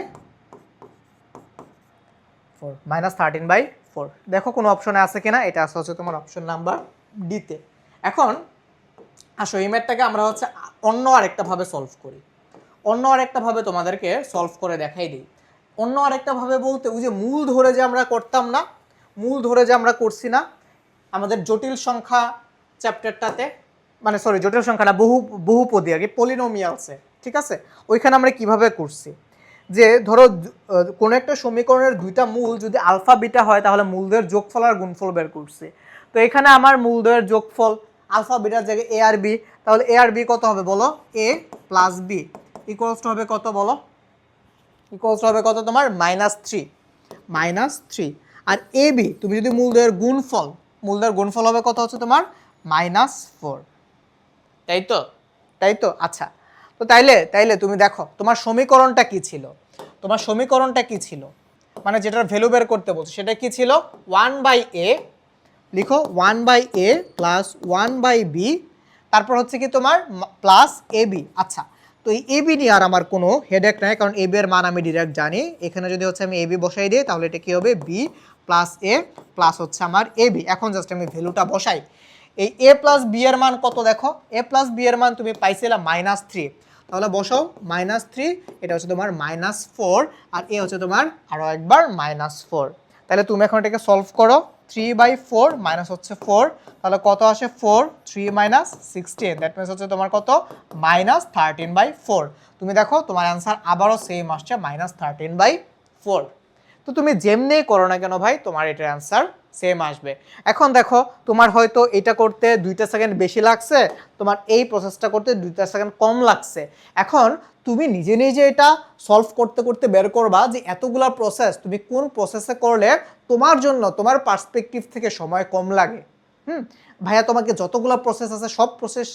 দেখো কোনো অপশনে আছে কিনা, এটা আছে হচ্ছে তোমার অপশন নাম্বার ডিতে। এখন আসো এই ম্যাথটাকে আমরা হচ্ছে অন্য আরেকটা ভাবে সলভ করি, অন্য আরেকটা ভাবে তোমাদেরকে সলভ করে দেখাই দিই। অন্য আরেকটা ভাবে বলতে ওই যে মূল ধরে যে আমরা করতাম না, মূল ধরে যে আমরা করছি না আমাদের জটিল সংখ্যা চ্যাপ্টারটাতে, মানে সরি জটিল সংখ্যা না, বহুপদী আর কি, পলিনোমিয়ালসে, ঠিক আছে? ওইখানে আমরা কিভাবে করছি যে ধরো কোনো একটা সমীকরণের দুইটা মূল যদি আলফা বিটা হয় তাহলে মূলদের যোগফল আর গুণফল বের করছি। তো এখানে আমার মূলদের যোগফল আলফা বিটার জায়গায় এ আর বি, তাহলে এ আর বি কত হবে বলো? এ প্লাস বি ইকুয়ালস টু হবে কত বলো? ইকুয়ালস টু হবে কত তোমার? -3। আর এ বি তুমি যদি মূলদের গুণফল হবে কত হচ্ছে তোমার? -4, তাই তো আচ্ছা। তো তাইলে তুমি দেখো তোমার সমীকরণটা কি ছিল? মানে যেটার ভ্যালু বের করতে বলছো সেটা কি ছিল? 1/a, লিখো 1/a প্লাস 1/b, তারপর হচ্ছে কি তোমার প্লাস এ বি। আচ্ছা, তো এই এ বি নিয়ে আর আমার কোনো হেডেক নাই, কারণ এ বি এর মান আমি ডিরেক্ট জানি। এখানে যদি হচ্ছে আমি এ বি বসাই দিই তাহলে এটা কি হবে? বি প্লাস এ প্লাস হচ্ছে আমার এ বি। এখন জাস্ট আমি ভ্যালুটা বসাই। এই এ প্লাস বি এর মান কত দেখো? এ প্লাস বি এর মান তুমি পাইছিলা -3, তাহলে বসাও -3, এটা হচ্ছে তোমার -4, আর এ হচ্ছে তোমার আরও একবার -4। তাহলে তুমি এখন এটাকে সলভ করো, 3/4 মাইনাস হচ্ছে 4, তাহলে কত আসে? 4 3 -16, দ্যাট মিনস হচ্ছে তোমার কত? -13/4। তুমি দেখো তোমার অ্যান্সার আবারও সেম আসছে -13/4। তো তুমি যেমনি করো না কেন ভাই, তোমার এটার অ্যান্সার সেম আসবে। এখন দেখো তোমার হয়তো এটা করতে 2টা সেকেন্ড বেশি লাগছে, তোমার এই প্রসেসটা করতে 2টা সেকেন্ড কম লাগছে। এখন তুমি নিজে নিজে এটা সলভ করতে করতে বের করবা যে এতগুলা প্রসেস তুমি কোন প্রসেসে করলে তোমার জন্য তোমার পার্সপেক্টিভ থেকে সময় কম লাগে। ভাইয়া তোমাকে যতগুলো প্রসেস আছে সব প্রসেস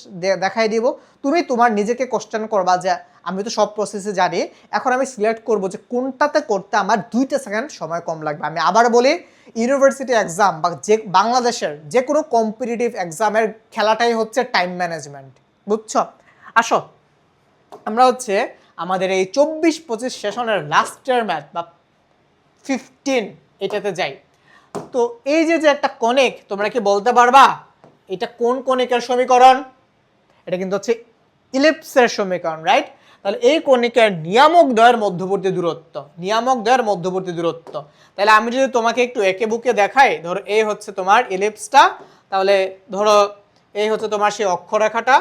দেখাই দিব, তুমি তোমার নিজেকে কোশ্চেন করবা যে আমি তো সব প্রসেসে জানি, এখন আমি সিলেক্ট করব যে কোনটাতে করতে আমার 2টা সেকেন্ড সময় কম লাগবে। আমি আবার বলি, ইউনিভার্সিটি এক্সাম বা যে বাংলাদেশের যে কোনো কম্পিটিটিভ এক্সামের খেলাটাই হচ্ছে টাইম ম্যানেজমেন্ট, বুঝছো? আসো আমরা হচ্ছে আমাদের এই 24-25 সেশনের লাস্টের ম্যাথ বা 15 এটাতে যাই। তো এই যে একটা কনিক, তোমরা কি বলতে পারবা এটা কোন কনিকের সমীকরণ? এটা কিন্তু হচ্ছে ইলিপসের সমীকরণ, রাইট? তাহলে এই কনিকের নিয়ামক দ্বয়ের মধ্যবর্তী দূরত্ব, তাহলে আমি যদি তোমাকে একটু একে বুকে দেখাই, ধরো এই হচ্ছে তোমার ইলিপসটা, তাহলে ধরো এই হচ্ছে তোমার সেই অক্ষরেখাটা,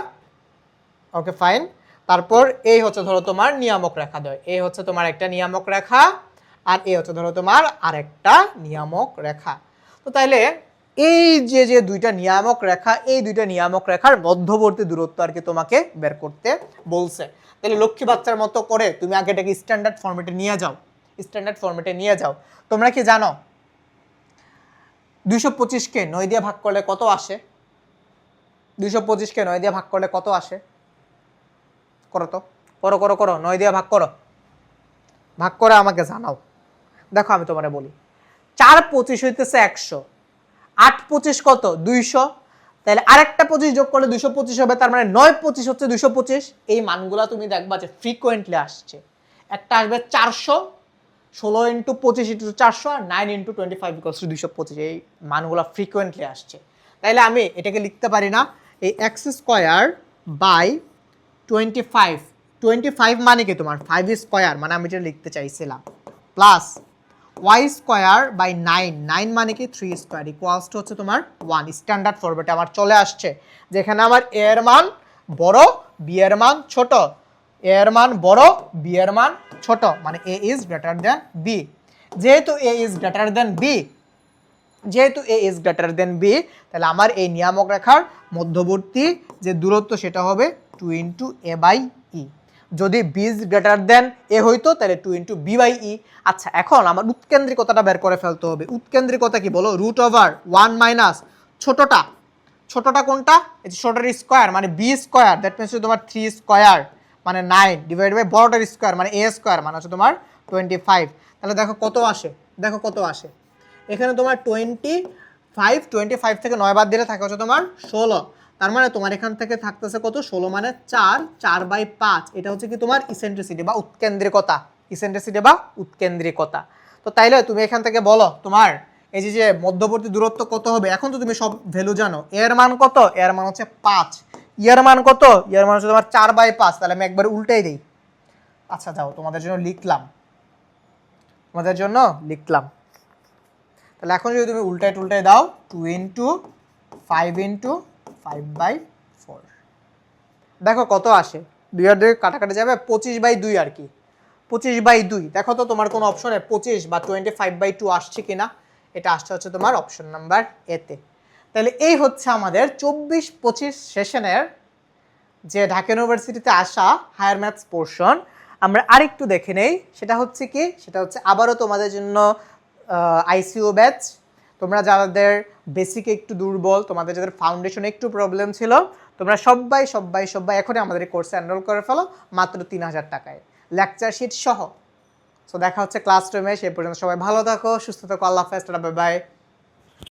ওকে ফাইন। তারপর এই হচ্ছে ধরো তোমার নিয়ামক রেখা দ্বয়, এই হচ্ছে তোমার একটা নিয়ামক রেখা, আর এই হচ্ছে ধরো তোমার আরেকটা নিয়ামক রেখা। তো তাইলে এই যে 2টা নিয়ামক রেখা, এই 2টা নিয়ামক রেখার মধ্যবর্তী দূরত্ব আর কি তোমাকে বের করতে বলছে। তাহলে লক্ষ্মী বাচ্চার মতো করে তুমি আগে এটাকে স্ট্যান্ডার্ড ফরম্যাটে নিয়ে যাও। তোমরা কি জানো 225 কে 9 দিয়ে ভাগ করলে কত আসে? 225কে 9 দিয়ে ভাগ করলে কত আসে? করো তো, করো করো করো, 9 দিয়ে ভাগ করো, ভাগ করে আমাকে জানাও। দেখো আমি তোমারে বলি, 4 25 হইতেছে 100, 8 25 কত? 200, তাহলে আরেকটা 25 যোগ করলে 225 হবে, তার মানে 9 25 হচ্ছে 225। এই মানগুলা তুমি দেখবা যে ফ্রিকোয়েন্টলি আসছে। একটা আসবে 400, 16 ইন্টু 25 ইন্টু 400, আর 9 ইন্টু 25 ইকুয়ালস টু 225। এই মানগুলা ফ্রিকোয়েন্টলি আসছে। তাইলে আমি এটাকে লিখতে পারি না, এই এক্স স্কোয়ার বাই 25, 25 মানে কি তোমার 5 স্কোয়ার, মানে আমি যেটা লিখতে চাইছিলাম, প্লাস ওয়াই স্কোয়ার বাই 9, 9 মানে কি 3 স্কোয়ার ইকুয়ালস টু হচ্ছে তোমার 1। স্ট্যান্ডার্ড ফরম্যাটে আমার চলে আসছে, যেখানে আমার এ এর মান বড়, বি এর মান ছোট, এ এর মান বড়, বি এর মান ছোট, মানে এ ইজ গ্রেটার দেন বি। যেহেতু এ ইজ গ্রেটার দেন বি, যেহেতু এ ইজ গ্রেটার দেন বি, তাহলে আমার এই নিয়ামক রেখার মধ্যবর্তী যে দূরত্ব সেটা হবে 2 ইন্টু এ বাই ই। যদি বি ইজ গ্রেটার দেন এ হইতো তাহলে 2 ইন্টু বি বাই ই। আচ্ছা, এখন আমার উৎকেন্দ্রিকতাটা বের করে ফেলতে হবে। উৎকেন্দ্রিকতা কি বলো? রুট ওভার 1 মাইনাস ছোটটা, ছোটটা কোনটা? এই যে ছোটটার স্কোয়ার মানে বি স্কোয়ার, দ্যাট মিনস তোমার 3 স্কোয়ার মানে 9 ডিভাইড বাই বড়টার স্কোয়ার মানে এ স্কোয়ার মানে হচ্ছে তোমার 25। তাহলে দেখো কত আসে, দেখো কত আসে। এখানে তোমার 25 থেকে 9 বাদ দিলে থাকে হচ্ছে তোমার 16। তার মানে তোমার এখান থেকে থাকতেছে কত? 16 মানে 4, 4/5। এটা হচ্ছে কি তোমার ইসেন্ট্রিসিটি বা উৎকেন্দ্রিকতা, ইসেন্ট্রিসিটি বা উৎকেন্দ্রিকতা। তো তাইলে তুমি এখান থেকে বলো তোমার এই যে মধ্যবর্তী দূরত্ব কত হবে? এখন তো তুমি সব ভ্যালু জানো। এর মান কত? এর মান হচ্ছে 5। ইয়ার মান কত? ইয়ার মান হচ্ছে তোমার 4/5। তাহলে আমি একবার উল্টাই দিই। আচ্ছা যাও, তোমাদের জন্য লিখলাম, তোমাদের জন্য লিখলাম। তাহলে এখন যদি তুমি উল্টায় টুলটায় দাও, 2 ইন্টু 5 ইন্টু 5/4, দেখো কত আসে। 2 আর 2 কাটাকাটি যাবে, 25/2 আর কি, 25/2। দেখো তো তোমার কোনো অপশনে 25 বা 25/2 আসছে কিনা। এটা আসছে হচ্ছে তোমার অপশন নাম্বার এতে। তাহলে এই হচ্ছে আমাদের 24-25 সেশনের যে ঢাকা ইউনিভার্সিটিতে আসা হায়ার ম্যাথস পোর্শন। আমরা আরেকটু দেখে নেই, সেটা হচ্ছে কি, সেটা হচ্ছে আবারও তোমাদের জন্য আইসিইউ ব্যাচ। তোমরা যাদের বেসিকে একটু দুর্বল, তোমাদের যাদের ফাউন্ডেশনে একটু প্রবলেম ছিল, তোমরা সবাই সবাই সবাই এখনই আমাদের এই কোর্সে এনরোল করে ফেলো মাত্র 3000 টাকায়, লেকচার শিট সহ। সো দেখা হচ্ছে ক্লাসরুমে। সেই পর্যন্ত সবাই ভালো থাকো, সুস্থ থাকো, আল্লাহ হাফেজ, বাই বাই।